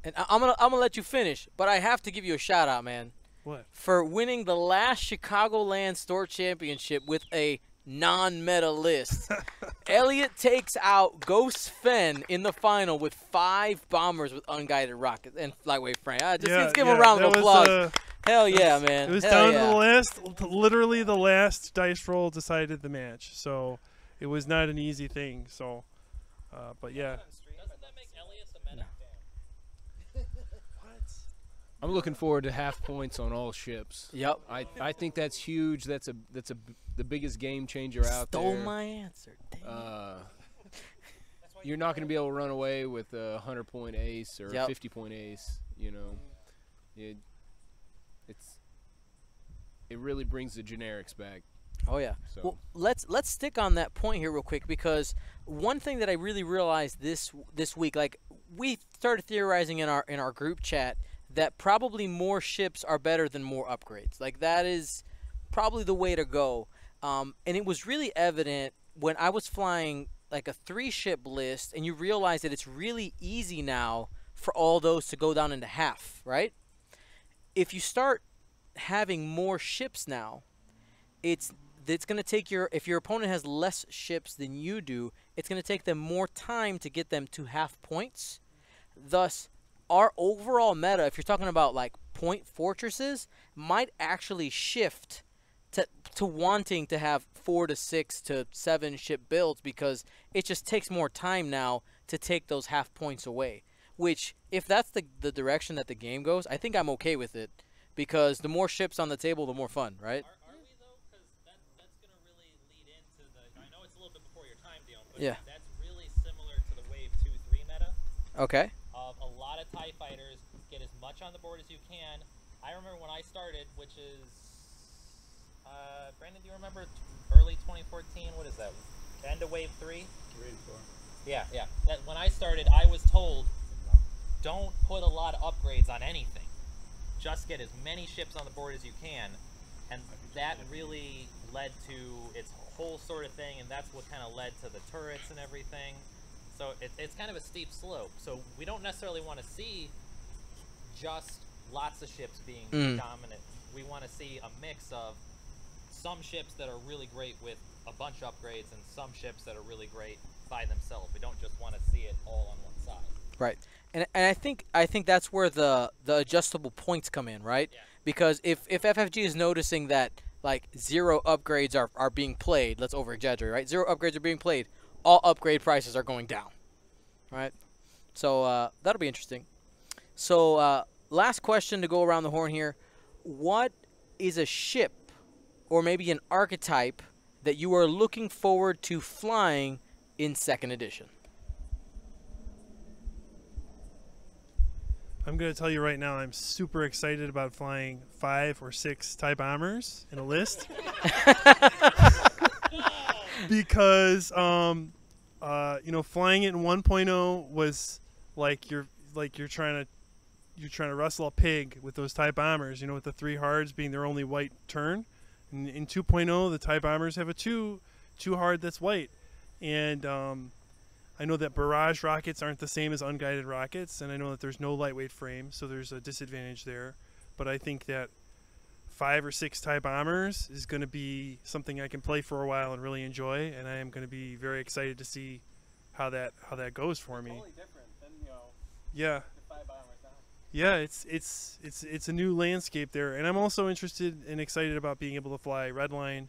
S1: And I'm gonna let you finish, but I have to give you a shout out, man.
S7: What?
S1: For winning the last Chicagoland Store Championship with a non-meta list. Elliot takes out Ghost Fen in the final with 5 bombers with unguided rockets and lightweight frame. Let's give him a round of applause. Hell yeah, man.
S7: It was
S1: Hell
S7: down to the last, literally the last dice roll decided the match. So it was not an easy thing. So, but yeah.
S12: Doesn't that make Elliot the meta
S8: I'm looking forward to half points on all ships.
S1: Yep.
S8: I think that's huge. That's the biggest game changer out there.
S1: Stole my answer.
S8: You're not going to be able to run away with a 100-point ace or a 50-point ace. You know, it really brings the generics back.
S1: Oh yeah.
S8: So.
S1: Well, let's stick on that point here real quick because one thing that I really realized this week, like we started theorizing in our group chat that probably more ships are better than more upgrades. Like that is probably the way to go. And it was really evident when I was flying like a 3-ship list, and you realize that it's really easy now for all those to go down into half, right? If you start having more ships now, it's going to take if your opponent has less ships than you do, it's going to take them more time to get them to half points. Thus, our overall meta, if you're talking about like point fortresses, might actually shift to wanting to have 4 to 6 to 7 ship builds because it just takes more time now to take those half points away. Which, if that's the direction that the game goes, I think I'm okay with it because the more ships on the table, the more fun, right?
S12: Are we though? Because that's going to really lead into the. I know it's a little bit before your time, Dion, but
S1: yeah,
S12: that's really similar to the Wave 2-3 meta.
S1: Okay.
S12: Of a lot of TIE fighters, get as much on the board as you can. I remember when I started, which is Brandon, do you remember early 2014? What is that? End of Wave 3?
S6: 3 and 4.
S12: Yeah. When I started, I was told, don't put a lot of upgrades on anything. Just get as many ships on the board as you can. And that really led to its whole sort of thing, and that's what kind of led to the turrets and everything. So it's kind of a steep slope. So we don't necessarily want to see just lots of ships being dominant. We want to see a mix of some ships that are really great with a bunch of upgrades and some ships that are really great by themselves. We don't just want to see it all on one side.
S1: Right. And I think that's where the adjustable points come in, right?
S12: Yeah.
S1: Because if FFG is noticing that like 0 upgrades are being played, let's over exaggerate, right? 0 upgrades are being played, all upgrade prices are going down, right? So that'll be interesting. So last question to go around the horn here. What is a ship or maybe an archetype that you are looking forward to flying in 2nd edition?
S7: I'm going to tell you right now, I'm super excited about flying 5 or 6 TIE bombers in a list. Because, flying it in 1.0 was like you're trying to wrestle a pig with those TIE bombers, with the 3 hards being their only white turn. In 2.0, the TIE bombers have a 2 hard that's white. And I know that barrage rockets aren't the same as unguided rockets, and I know that there's no lightweight frame, so there's a disadvantage there. But I think that 5 or 6 TIE bombers is going to be something I can play for a while and really enjoy, and I am going to be very excited to see how that goes for me.
S5: Totally different than,
S7: Yeah.
S5: the 5 bombers now.
S7: Yeah, it's a new landscape there, and I'm also interested and excited about being able to fly Redline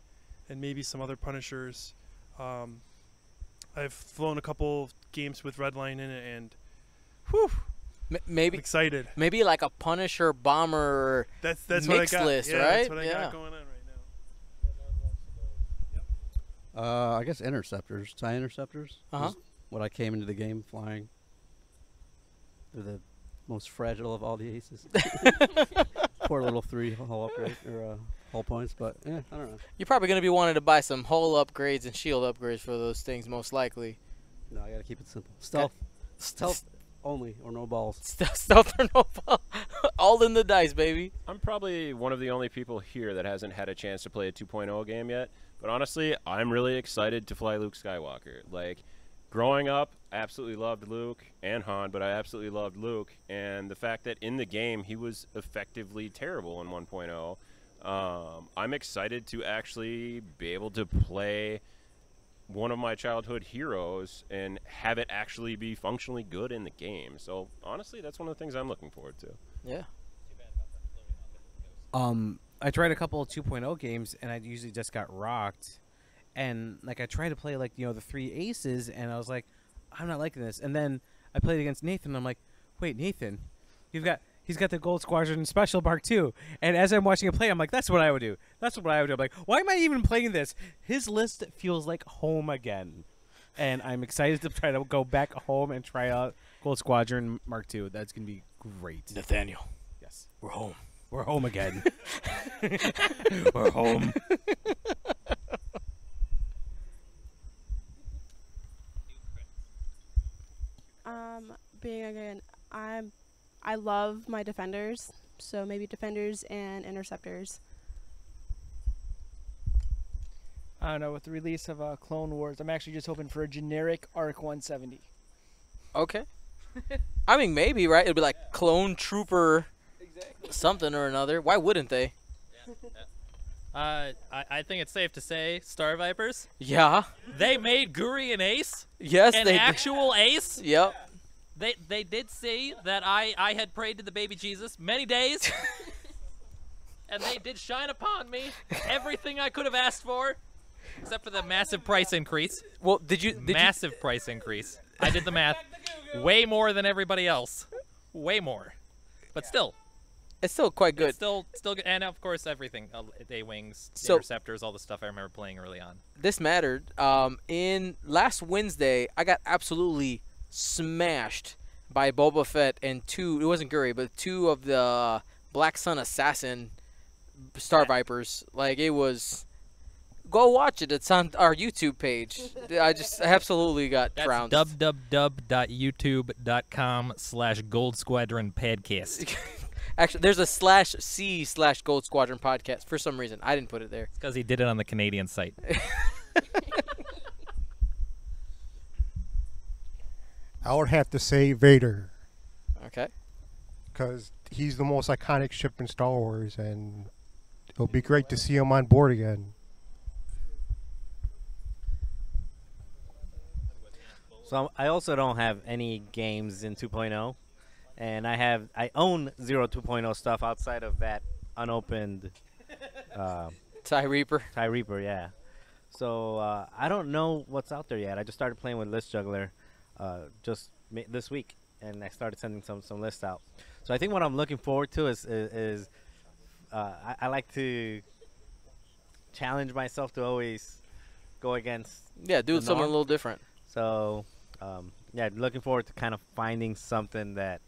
S7: and maybe some other Punishers. I've flown a couple games with Redline in it, and whew,
S1: maybe
S7: I'm excited.
S1: Maybe like a Punisher bomber.
S7: That's
S1: mix
S7: what I got.
S1: list,
S7: yeah,
S1: right?
S7: That's what I got going on right now.
S6: I guess interceptors, TIE interceptors. is what I came into the game flying. They're the most fragile of all the aces. Poor little 3 hull upgrade or hull points, but yeah, I don't know.
S1: You're probably going to be wanting to buy some hull upgrades and shield upgrades for those things, most likely.
S6: No, I got to keep it simple. Stealth only, or no balls.
S1: Stealth or no ball. All in the dice, baby.
S3: I'm probably one of the only people here that hasn't had a chance to play a 2.0 game yet. But honestly, I'm really excited to fly Luke Skywalker. Like, growing up, I absolutely loved Luke and Han, but I absolutely loved Luke. And the fact that in the game, he was effectively terrible in 1.0. I'm excited to actually be able to play one of my childhood heroes and have it actually be functionally good in the game. So honestly, that's one of the things I'm looking forward to.
S1: Yeah.
S2: I tried a couple of 2.0 games and I usually just got rocked. And like I tried to play like the 3 aces and I was like, I'm not liking this. And then I played against Nathan and I'm like, wait, Nathan, he's got the Gold Squadron Special Mark II. And as I'm watching him play, I'm like, that's what I would do. That's what I would do. I'm like, why am I even playing this? His list feels like home again. And I'm excited to try to go back home and try out Gold Squadron Mark II. That's going to be great.
S1: Nathaniel.
S2: Yes.
S1: We're home.
S2: We're home again. We're home.
S10: Being again, I love my defenders, so maybe defenders and interceptors.
S11: I don't know, with the release of Clone Wars, I'm actually just hoping for a generic ARC 170.
S1: Okay. I mean, maybe, right? It'll be like Clone Trooper something or another. Why wouldn't they?
S12: I think it's safe to say, Star Vipers.
S1: Yeah.
S12: They made Guri an ace.
S1: Yes,
S12: an
S1: they
S12: actual ace.
S1: Yep.
S12: They did see that I had prayed to the baby Jesus many days, and they did shine upon me everything I could have asked for, except for the massive price increase.
S1: Well,
S12: massive price increase. I did the math. Way more than everybody else. Way more. But still.
S1: It's still quite good.
S12: It's still good. And of course, everything. A-wings,
S1: So-
S12: interceptors, all the stuff I remember playing early on.
S1: This mattered. In last Wednesday, I got absolutely smashed by Boba Fett and it wasn't Guri, but 2 of the Black Sun Assassin Star Vipers. Like, it was... Go watch it. It's on our YouTube page. I just absolutely got trounced.
S12: That's www.youtube.com/Gold Squadron podcast.
S1: Actually, there's a /C/Gold Squadron podcast for some reason. I didn't put it there.
S12: It's because he did it on the Canadian site.
S13: I would have to say Vader.
S1: Okay.
S13: Because he's the most iconic ship in Star Wars, and it'll be great to see him on board again.
S14: So I also don't have any games in 2.0, and I own 2.0 stuff outside of that unopened
S1: TIE Reaper.
S14: TIE Reaper, yeah. So I don't know what's out there yet. I just started playing with List Juggler just this week, and I started sending some lists out. So I think what I'm looking forward to is I like to challenge myself to always go against.
S1: Yeah, do something a little different.
S14: So yeah, looking forward to kind of finding something that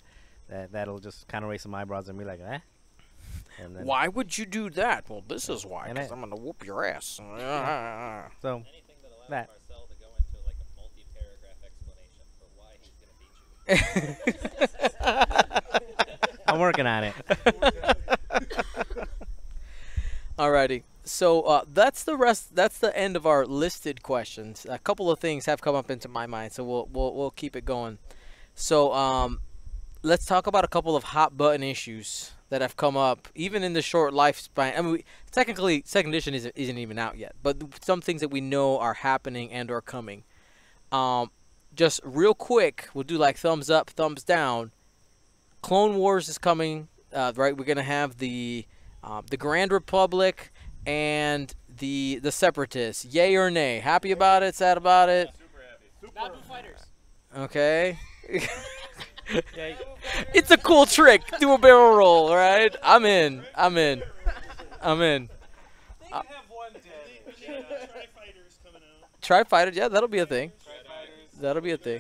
S14: that'll just kind of raise some eyebrows and be like, eh. And then,
S1: Why would you do that? Well, this is why.
S14: And
S1: Because
S14: it-
S1: I'm gonna whoop your ass.
S14: So
S12: Anything that allows
S14: that.
S12: Marcel to go into like a multi-paragraph explanation for why he's gonna beat you.
S14: I'm working on it.
S1: Alrighty. So that's the rest. That's the end of our listed questions. A couple of things have come up into my mind, so we'll keep it going. So let's talk about a couple of hot button issues that have come up, even in the short lifespan. I mean, technically, second edition isn't even out yet, but some things that we know are happening and are coming. Just real quick, we'll do like thumbs up, thumbs down. Clone Wars is coming, right? We're gonna have the Grand Republic and the Separatists. Yay or nay? Happy about it? Sad about it?
S5: Naboo fighters.
S1: Okay. It's a cool trick. Do a barrel roll, right? I'm in. I'm in. I'm in.
S7: They can have one day. Tri-fighters coming out.
S1: Tri-fighter, yeah, that'll be a thing. That'll be a thing.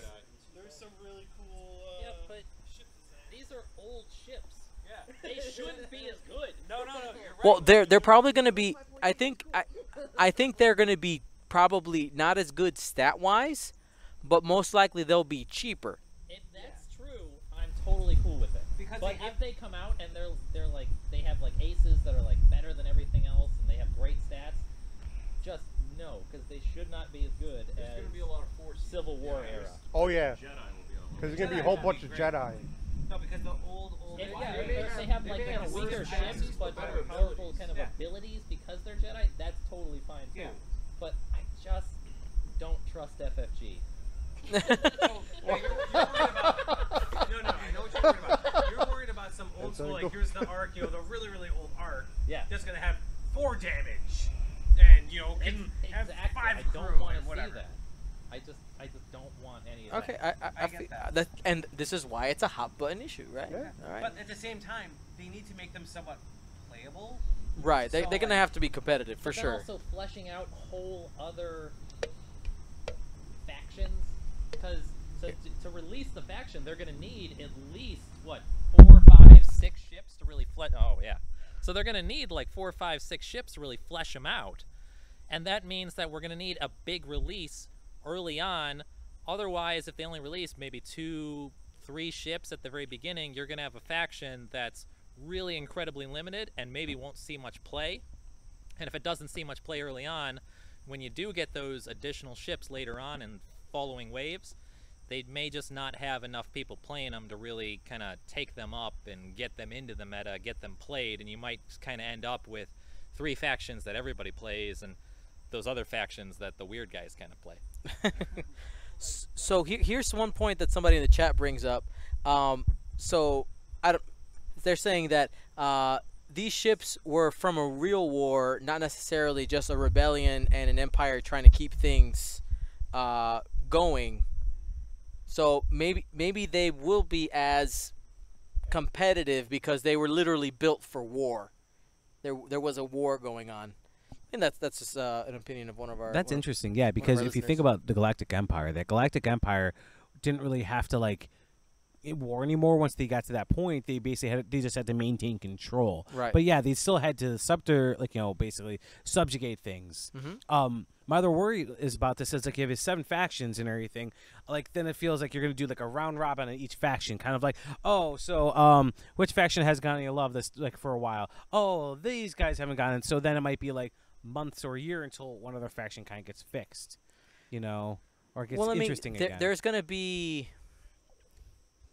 S7: There's some really cool.
S12: Yeah, but these are old ships. Yeah. They shouldn't be as good.
S5: No, you're right.
S1: Well, they're probably going to be. I think they're going to be probably not as good stat-wise, but most likely they'll be cheaper.
S12: If that's true, I'm totally cool with it.
S5: Because
S12: but if they come out and they're like they have like aces that are like better than everything else and they have great stats, just no, because they should not be as good
S5: There's
S12: as
S5: gonna be a lot of force.
S12: Civil War era.
S13: Oh yeah,
S4: Jedi will be on.
S13: because there's gonna be a whole bunch of Jedi.
S5: No, because the old.
S12: If, yeah, if they have like kind of weaker ships but more powerful kind of abilities because they're Jedi, that's totally fine too.
S5: Yeah.
S12: But I just don't trust FFG.
S5: You're worried about, no, I know what you're worried about. You're worried about some old school, like here's the arc, the really, really old arc.
S12: Yeah.
S5: That's gonna have 4 damage, and can have
S12: Exactly.
S5: 5
S12: I
S5: crew
S12: don't want to
S5: and
S12: see
S5: whatever.
S12: that. I just don't want any of
S1: Okay,
S12: that.
S1: I
S5: get
S1: feel
S5: that.
S1: that, and this is why it's a hot button issue, right?
S13: Yeah.
S1: All right.
S5: But at the same time, they need to make them somewhat playable.
S1: Right. They're
S5: So,
S1: gonna have to be competitive for
S12: But then
S1: sure.
S12: also fleshing out whole other factions, because to release the faction, they're going to need at least what 4, 5, 6 ships to really flesh. Oh yeah, so they're going to need like 4, 5, 6 ships to really flesh them out, and that means that we're going to need a big release early on. Otherwise, if they only release maybe 2, 3 ships at the very beginning, you're going to have a faction that's really incredibly limited and maybe won't see much play. And if it doesn't see much play early on, when you do get those additional ships later on in following waves, they may just not have enough people playing them to really kind of take them up and get them into the meta, get them played, and you might kind of end up with 3 factions that everybody plays and those other factions that the weird guys kind of play.
S1: So here's one point that somebody in the chat brings up. They're saying that these ships were from a real war, not necessarily just a rebellion and an empire trying to keep things going. So maybe they will be as competitive because they were literally built for war. There was a war going on. And that's just an opinion of one of our.
S2: That's interesting, yeah, because if you think about the Galactic Empire, that Galactic Empire didn't really have to like war anymore. Once they got to that point, they basically they just had to maintain control.
S1: Right.
S2: But yeah, they still had to basically subjugate things.
S1: Mm-hmm.
S2: My other worry is about this is like if it's 7 factions and everything, like then it feels like you're gonna do like a round robin on each faction, kind of like, oh, so which faction has gotten any love this like for a while? Oh, these guys haven't gotten. So then it might be like months or a year until one other faction kind of gets fixed, or it gets interesting again.
S1: There's gonna be.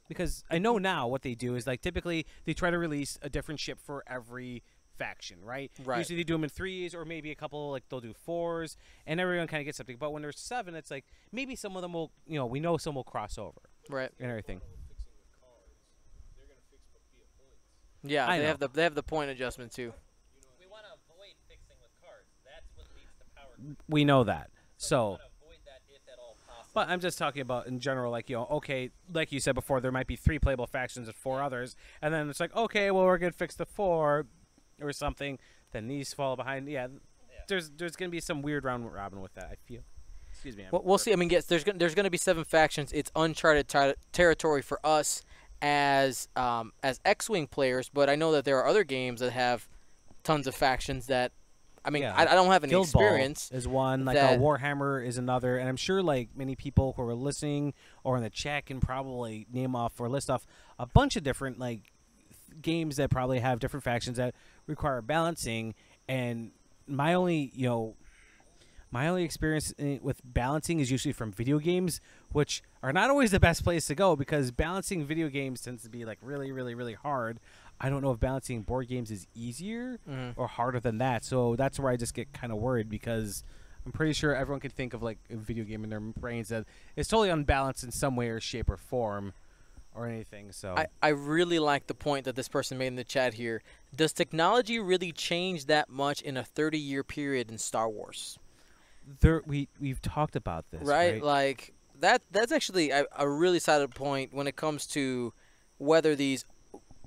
S2: Because I know now what they do is like typically they try to release a different ship for every faction, right?
S1: Right.
S2: Usually they do them in 3s or maybe a couple like they'll do 4s, and everyone kind of gets something. But when there's 7, it's like maybe some of them will, we know some will cross over,
S1: right,
S2: and everything.
S1: Yeah,
S2: I
S1: they
S2: know.
S1: have the point adjustment too.
S12: We want to avoid fixing with cards. That's what leads to power.
S2: We know that. So.
S12: We want to avoid that if at all possible.
S2: But I'm just talking about in general, like, okay, like you said before, there might be 3 playable factions and 4 others, and then it's like, okay, well, we're going to fix the 4 or something, then these fall behind. Yeah, there's going to be some weird round robin with that, I feel. Excuse me.
S1: Well, we'll see. I mean, yes, there's going to be 7 factions. It's uncharted territory for us as X-wing players, but I know that there are other games that have tons of factions that. I mean,
S2: Yeah.
S1: I don't have any
S2: Guild Ball
S1: experience.
S2: is one, like
S1: that-
S2: Warhammer is another, and I'm sure like many people who are listening or in the chat can probably name off or list off a bunch of different like games that probably have different factions that require balancing. And my only experience with balancing is usually from video games, which are not always the best place to go because balancing video games tends to be like really, really, really hard. I don't know if balancing board games is easier or harder than that. So that's where I just get kind of worried because I'm pretty sure everyone can think of like a video game in their brains that is totally unbalanced in some way or shape or form or anything. So
S1: I really like the point that this person made in the chat here. Does technology really change that much in a 30-year period in Star Wars?
S2: We've talked about this,
S1: right? Like that's actually a really solid point when it comes to whether these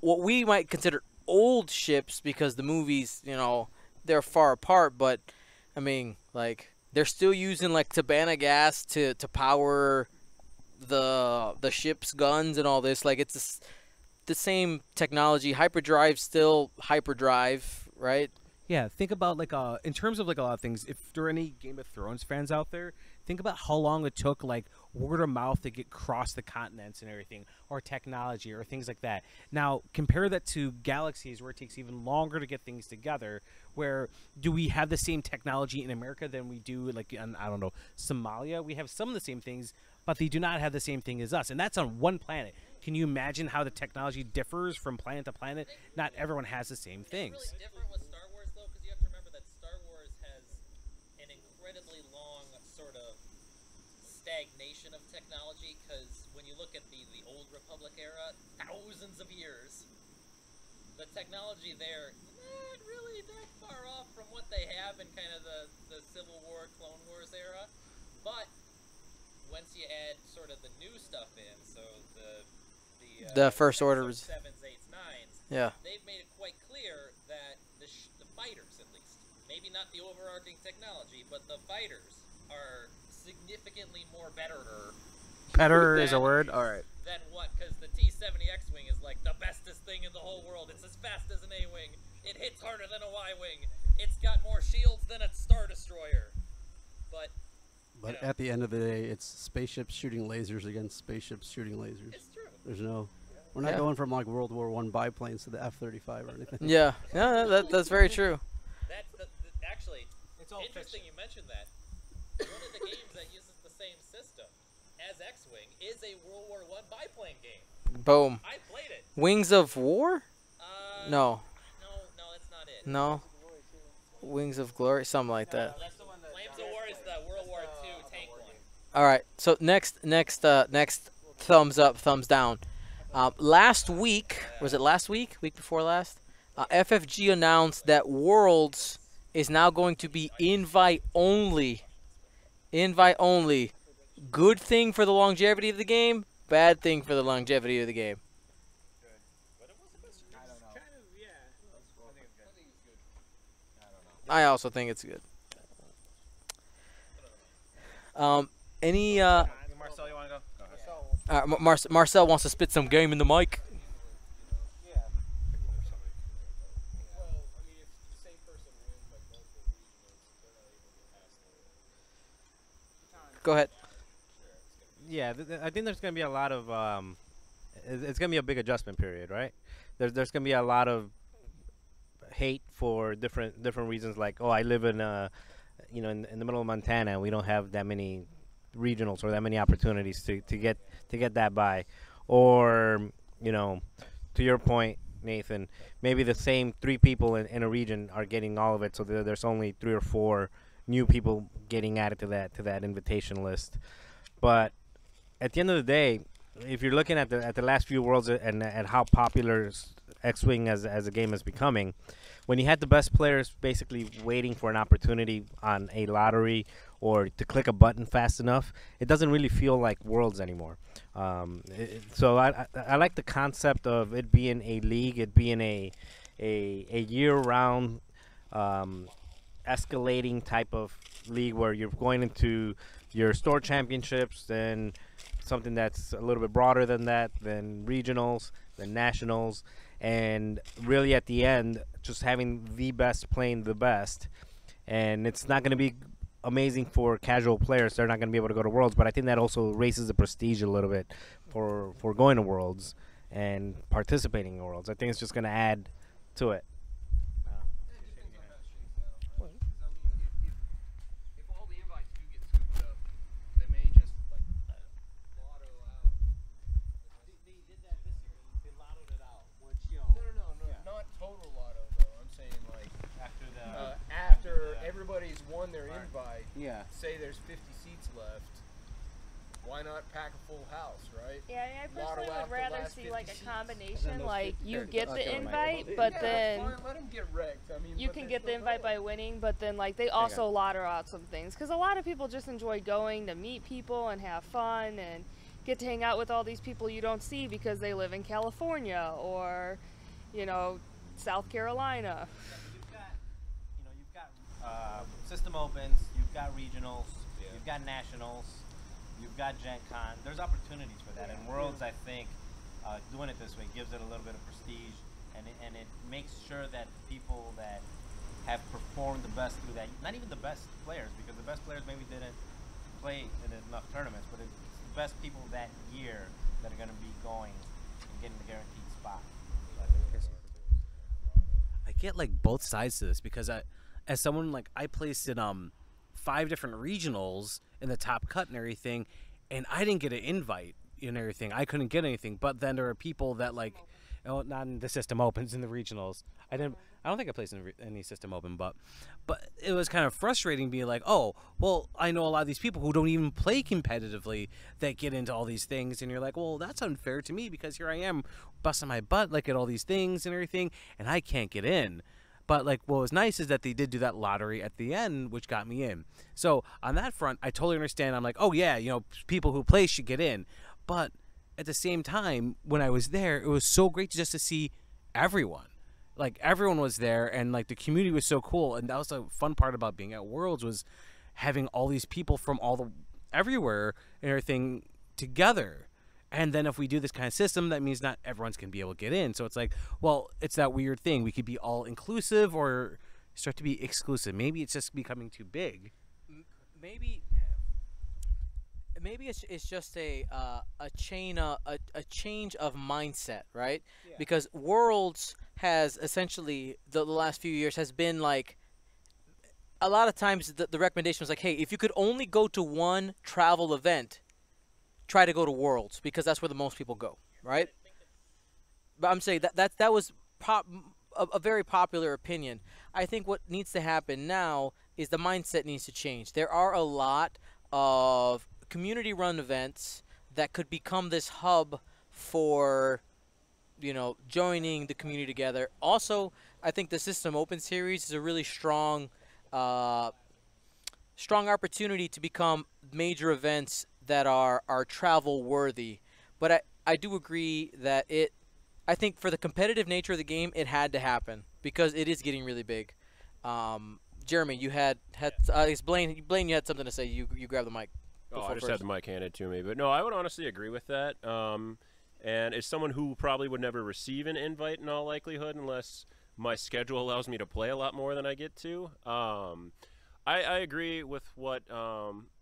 S1: what we might consider old ships, because the movies, they're far apart, but I mean, like they're still using like Tabana gas to power the ship's guns and all this. Like it's the same technology. Hyperdrive still hyperdrive, right?
S2: Yeah, think about like in terms of like a lot of things. If there are any Game of Thrones fans out there, think about how long it took like word of mouth to get across the continents and everything, or technology or things like that. Now compare that to galaxies where it takes even longer to get things together. Where do we have the same technology in America than we do like in, I don't know, Somalia? We have some of the same things, but they do not have the same thing as us, and that's on one planet. Can you imagine how the technology differs from planet to planet? Not everyone has the same things.
S12: It's really different with Star Wars, though, because you have to remember that Star Wars has an incredibly long sort of stagnation of technology, because when you look at the Old Republic era, thousands of years, the technology there not really that far off from what they have in kind of the Civil War, Clone Wars era, but once you add sort of the new stuff in, so
S1: the First Order was
S12: 7s, 8s, 9s.
S1: Yeah.
S12: They've made it quite clear that the fighters, at least, maybe not the overarching technology, but the fighters are significantly more better.
S2: Better is a word. All right.
S12: Than what? Because the T-70 X-wing is like the bestest thing in the whole world. It's as fast as an A-wing. It hits harder than a Y-wing. It's got more shields than a Star Destroyer. But
S6: at the end of the day, it's spaceships shooting lasers against spaceships shooting lasers.
S12: It's true.
S6: We're not going from like World War I biplanes to the F-35 or anything.
S1: Yeah, that's very true.
S12: Actually,
S5: it's all
S12: interesting you mentioned that. One of the games that uses the same system as X-Wing is a World War I biplane game.
S1: Boom.
S12: I played it.
S1: Wings of War? No.
S12: No, that's not it.
S1: No. Wings of Glory, something like that.
S12: That's the one Flames of War is the World War II tank one.
S1: All right. So next thumbs up, thumbs down. Last week, was it last week? Week before last? FFG announced that Worlds is now going to be invite only. Invite only. Good thing for the longevity of the game, bad thing for the longevity of the game. I also think it's good. Any
S5: Marcel, you want to go?
S1: Marcel wants to spit some game in the mic. Go ahead.
S14: Yeah, I think there's gonna be a lot of it's gonna be a big adjustment period, right? There's gonna be a lot of hate for different reasons, like, oh, I live in in the middle of Montana and we don't have that many regionals or that many opportunities to get that by, or to your point, Nathan, maybe the same 3 people in a region are getting all of it, so there's only 3 or 4 new people getting added to that invitation list. But at the end of the day, if you're looking at the last few Worlds and at how popular X-Wing as a game is becoming, when you had the best players basically waiting for an opportunity on a lottery or to click a button fast enough, it doesn't really feel like Worlds anymore. So I like the concept of it being a league, it being a year-round escalating type of league where you're going into your store championships, then something that's a little bit broader than that, then regionals, then nationals, and really at the end, just having the best playing the best. And it's not going to be amazing for casual players. They're not going to be able to go to Worlds, but I think that also raises the prestige a little bit for going to Worlds and participating in Worlds. I think it's just going to add to it.
S8: Everybody's won their invite.
S2: Yeah.
S8: Say there's 50 seats left. Why not pack a full house, right?
S9: Yeah, I personally
S8: Lotto out
S9: would
S8: the
S9: rather
S8: last
S9: see
S8: 50
S9: like a
S8: seats.
S9: combination, like you get the invite, but
S8: Yeah,
S9: then
S8: fine, let 'em get wrecked. I mean,
S9: you
S8: but
S9: can
S8: they
S9: get the
S8: still
S9: invite
S8: go.
S9: by winning, but then like they also lotto out some things because a lot of people just enjoy going to meet people and have fun and get to hang out with all these people you don't see because they live in California or, you know, South Carolina.
S14: System opens, you've got regionals, you've got nationals, you've got Gen Con. There's opportunities for that. And Worlds, I think, doing it this way gives it a little bit of prestige, and it makes sure that people that have performed the best through that, not even the best players, because the best players maybe didn't play in enough tournaments, but it's the best people that year that are going to be going and getting the guaranteed spot.
S2: I get like both sides to this because as someone like I placed in 5 different regionals in the top cut and everything, and I didn't get an invite and everything. I couldn't get anything. But then there are people that like, not in the system opens in the regionals. I don't think I placed in any system open, but it was kind of frustrating being like, oh, well, I know a lot of these people who don't even play competitively that get into all these things, and you're like, well, that's unfair to me because here I am busting my butt like at all these things and everything, and I can't get in. But like, what was nice is that they did do that lottery at the end, which got me in. So on that front, I totally understand. I'm like, oh yeah, you know, people who play should get in. But at the same time, when I was there, it was so great just to see everyone. Like everyone was there, and like the community was so cool. And that was the fun part about being at Worlds, was having all these people from everywhere and everything together. And then if we do this kind of system, that means not everyone's going to be able to get in. So it's like, well, it's that weird thing. We could be all inclusive or start to be exclusive. Maybe it's just becoming too big.
S1: Maybe it's just a change of mindset, right? Yeah. Because Worlds has essentially the last few years has been like, a lot of times the recommendation was like, hey, if you could only go to one travel event, try to go to Worlds because that's where the most people go, right? But I'm saying that was a very popular opinion. I think what needs to happen now is the mindset needs to change. There are a lot of community-run events that could become this hub for, you know, joining the community together. Also, I think the System Open Series is a really strong opportunity to become major events that are travel worthy. But I do agree that I think for the competitive nature of the game, it had to happen because it is getting really big. Jeremy, you had Blaine, you had something to say. You grabbed the mic.
S3: Oh, I just had the mic handed to me. But no, I would honestly agree with that. And as someone who probably would never receive an invite in all likelihood unless my schedule allows me to play a lot more than I get to, I agree with what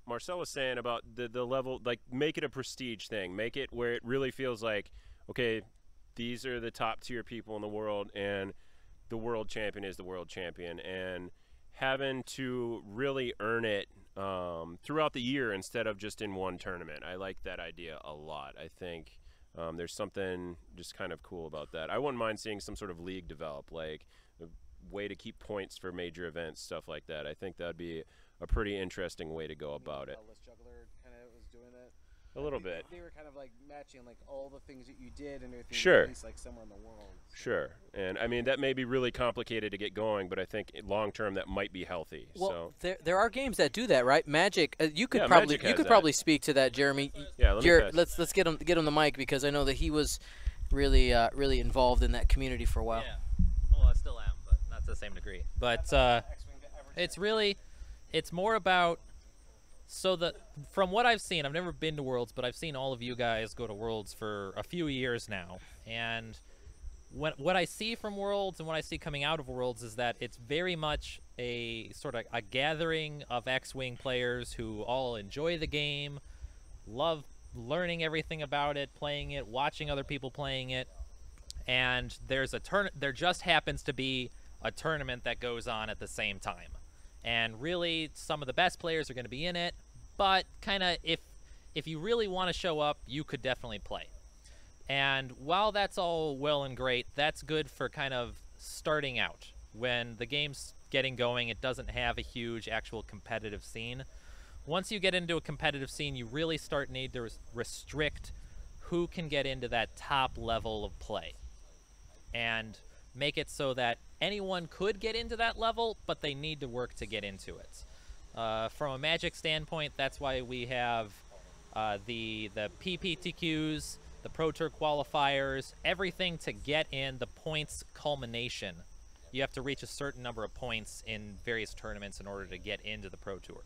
S3: Marcel was saying about the level, like make it a prestige thing. Make it where it really feels like, okay, these are the top tier people in the world, and the world champion is the world champion. And having to really earn it throughout the year instead of just in one tournament. I like that idea a lot. I think there's something just kind of cool about that. I wouldn't mind seeing some sort of league develop, like a way to keep points for major events, stuff like that. I think that would be a pretty interesting way to go about it.
S2: Juggler kind of was doing that.
S3: A little bit.
S2: They were kind of like matching like all the things that you did and everything.
S3: Sure.
S2: At least like somewhere in the world. So.
S3: Sure. And I mean that may be really complicated to get going, but I think long term that might be healthy.
S1: Well,
S3: so
S1: there are games that do that, right? Magic. You could
S3: Magic
S1: probably speak to that, Jeremy.
S3: Yeah.
S1: Let's get him the mic because I know that he was really involved in that community for a while.
S12: Yeah. Well, I still am, but not to the same degree. But it's more about So from what I've seen, I've never been to Worlds, but I've seen all of you guys go to Worlds for a few years now. And what I see from Worlds and what I see coming out of Worlds is that it's very much a sort of a gathering of X-Wing players who all enjoy the game, love learning everything about it, playing it, watching other people playing it. And there just happens to be a tournament that goes on at the same time. And really, some of the best players are going to be in it, but kind of if you really want to show up, you could definitely play. And while that's all well and great, that's good for kind of starting out. When the game's getting going, it doesn't have a huge actual competitive scene. Once you get into a competitive scene, you really need to restrict who can get into that top level of play. And make it so that anyone could get into that level, but they need to work to get into it. From a Magic standpoint, that's why we have the PPTQs, the Pro Tour qualifiers, everything to get in the points culmination. You have to reach a certain number of points in various tournaments in order to get into the Pro Tour.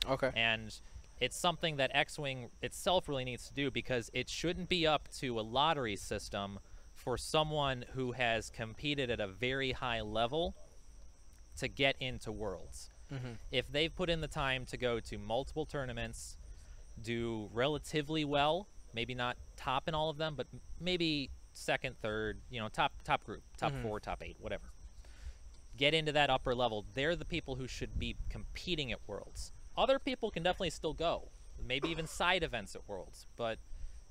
S1: Okay.
S12: And it's something that X-Wing itself really needs to do, because it shouldn't be up to a lottery system for someone who has competed at a very high level to get into Worlds.
S1: Mm-hmm.
S12: If they've put in the time to go to multiple tournaments, do relatively well, maybe not top in all of them, but maybe second, third, top group, top 4, top 8, whatever. Get into that upper level. They're the people who should be competing at Worlds. Other people can definitely still go, maybe even side events at Worlds, but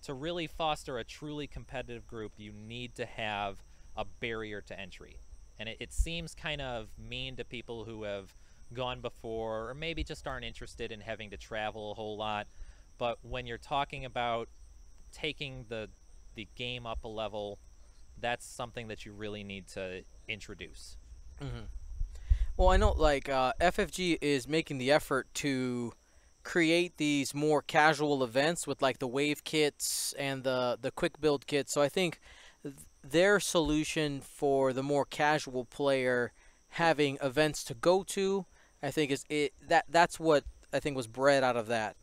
S12: to really foster a truly competitive group, you need to have a barrier to entry. And it seems kind of mean to people who have gone before, or maybe just aren't interested in having to travel a whole lot. But when you're talking about taking the game up a level, that's something that you really need to introduce.
S1: Mm-hmm. Well, I know, like, FFG is making the effort to create these more casual events with, like, the wave kits and the quick build kits. So I think their solution for the more casual player having events to go to, I think that's what I think was bred out of that,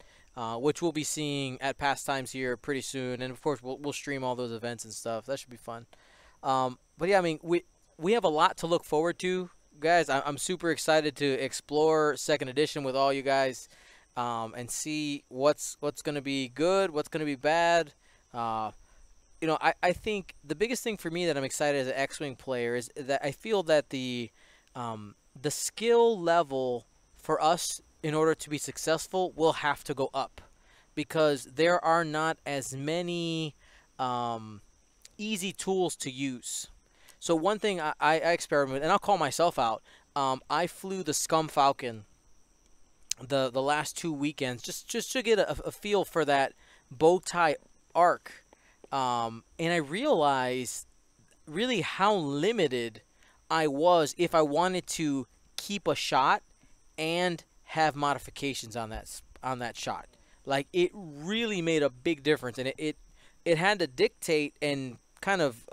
S1: which we'll be seeing at Pastimes here pretty soon. And of course we'll stream all those events and stuff. That should be fun. But yeah, I mean, we have a lot to look forward to, guys. I'm super excited to explore second edition with all you guys, and see what's going to be good, what's going to be bad. I think the biggest thing for me that I'm excited as an X-Wing player is that I feel that the skill level for us in order to be successful will have to go up, because there are not as many easy tools to use. So one thing I experimented, and I'll call myself out, I flew the Scum Falcon the last 2 weekends just to get a feel for that bow tie arc. And I realized really how limited I was if I wanted to keep a shot and have modifications on that shot. Like, it really made a big difference, and it had to dictate and kind of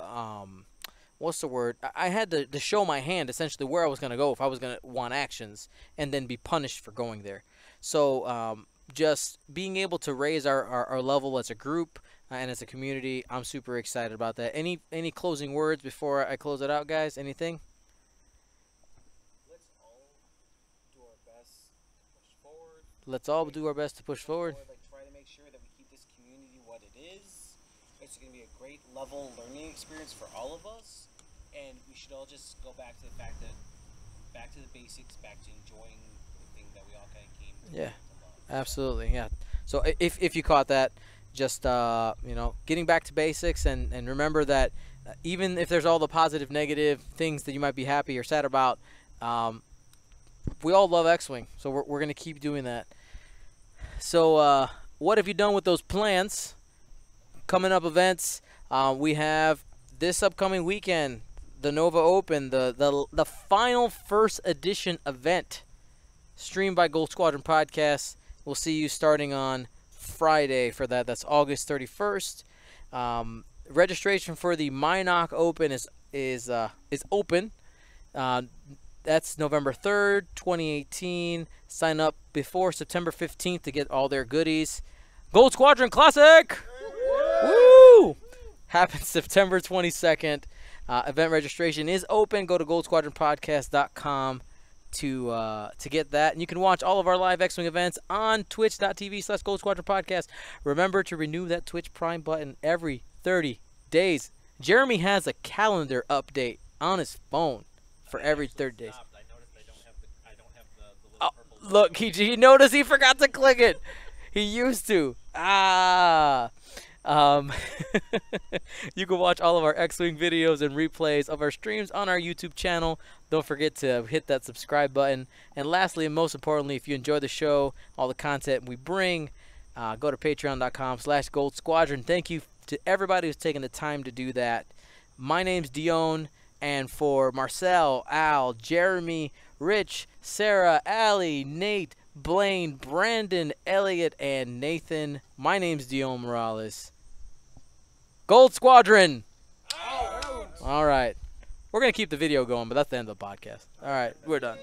S1: what's the word? I had to show my hand essentially where I was going to go if I was going to want actions, and then be punished for going there. So just being able to raise our level as a group and as a community, I'm super excited about that. Any closing words before I close it out, guys? Anything?
S2: Let's all do our best to push forward.
S1: Let's all do our best to push forward.
S2: Like, try to make sure that we keep this community what it is. It's going to be a great level learning experience for all of us, and we should all just go back to the fact that back to the basics, back to enjoying the thing that we all kind of came to.
S1: Yeah, absolutely. Yeah. So if you caught that, just getting back to basics, and remember that even if there's all the positive, negative things that you might be happy or sad about, we all love X-Wing, so we're gonna keep doing that. So what have you done with those plans? Coming up events, we have this upcoming weekend, the Nova Open, the final first edition event, streamed by Gold Squadron Podcast. We'll see you starting on Friday for that. That's August 31st. Registration for the Minot Open is open. That's November 3rd, 2018. Sign up before September 15th to get all their goodies. Gold Squadron Classic! Woo! Happens September 22nd. Event registration is open. Go to goldsquadronpodcast.com to get that. And you can watch all of our live X-Wing events on twitch.tv/Gold Squadron Podcast. Remember to renew that Twitch Prime button every 30 days. Jeremy has a calendar update on his phone for every 30 days. Oh, look, he noticed he forgot to click it. He used to. You can watch all of our X-Wing videos and replays of our streams on our YouTube channel. Don't forget to hit that subscribe button. And lastly, and most importantly, if you enjoy the show, all the content we bring, go to patreon.com/Gold Squadron. Thank you to everybody who's taken the time to do that. My name's Dion, and for Marcel, Al, Jeremy, Rich, Sarah, Allie, Nate, Blaine, Brandon, Elliot, and Nathan, my name's Dion Morales. Gold Squadron! All right. We're going to keep the video going, but that's the end of the podcast. All right, we're done.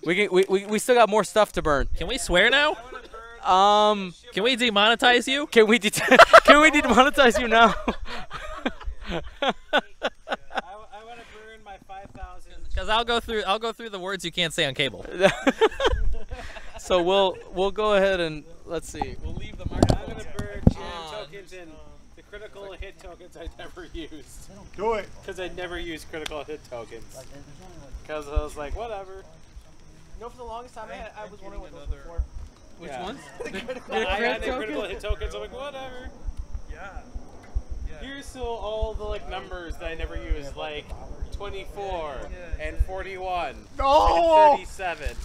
S1: We still got more stuff to burn.
S12: Can we swear now? Can we demonetize you?
S1: Can we demonetize you now?
S2: I want to burn my 5,000.
S12: Because I'll go through the words you can't say on cable.
S1: So we'll go ahead and let's see. We'll leave the microphone.
S2: I'm gonna burn jam tokens and the critical hit tokens I never used.
S13: Do it.
S2: Because I never used critical hit tokens. Because I was like, whatever.
S11: You know, for the longest time, I was wondering what those were for.
S1: Which ones?
S2: I had the critical hit tokens. I'm like, whatever.
S7: Yeah.
S2: Here's all the like numbers that I never used, like 24 and 41 and 37.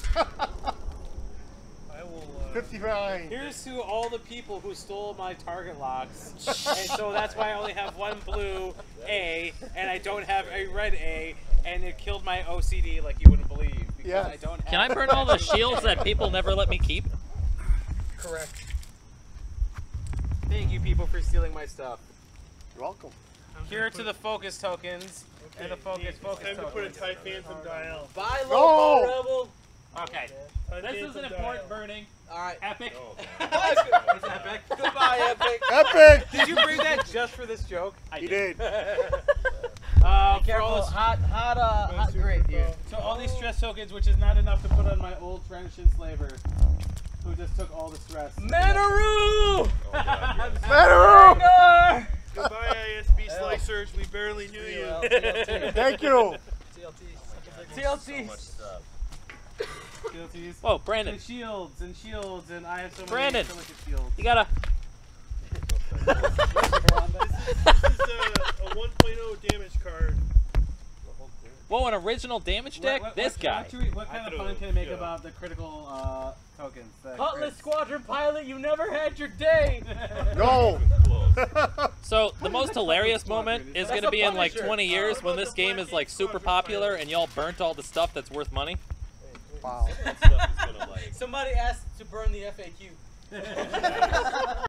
S7: I will.
S13: 59.
S2: Here's to all the people who stole my target locks, and so that's why I only have one blue A, and I don't have a red A, and it killed my OCD like you wouldn't believe. Because I don't have
S12: Can I burn all the shields that people never let me keep?
S2: Correct. Thank you, people, for stealing my stuff.
S13: You're welcome.
S2: Here to the focus tokens and the focus
S7: Time
S2: tokens.
S7: to put a TIE Phantom dial.
S1: Bye,
S13: No!
S1: Lobo Rebel.
S2: Okay.
S7: TIE
S2: This is an
S7: Phantom
S2: important
S7: dial.
S2: burning.
S1: All right.
S2: Epic.
S1: It's epic. Goodbye, epic.
S13: Epic!
S2: Did you bring that just for this joke? I
S13: You did.
S1: Careful, hot grate here.
S2: So all these stress tokens, which is not enough to put on my old French enslaver, who just took all the stress.
S1: Manaroo!
S13: Manaroo!
S7: Goodbye, ISB Slicers. We barely knew you.
S13: Thank you.
S1: TLT.
S2: TLTs.
S12: Whoa, Brandon.
S2: And shields, and I have so many
S12: Brandon.
S2: shields.
S12: You gotta.
S7: This is a 1.0 damage card.
S12: Whoa, an original damage deck? This guy.
S2: What kind of fun can I make about the critical tokens?
S1: Cutlass Squadron pilot, you never had your day.
S13: No.
S12: So the most hilarious moment is going to be in like 20 years when this game is like super popular and y'all burnt all the stuff that's worth money.
S13: Wow.
S1: Somebody asked to burn the FAQ.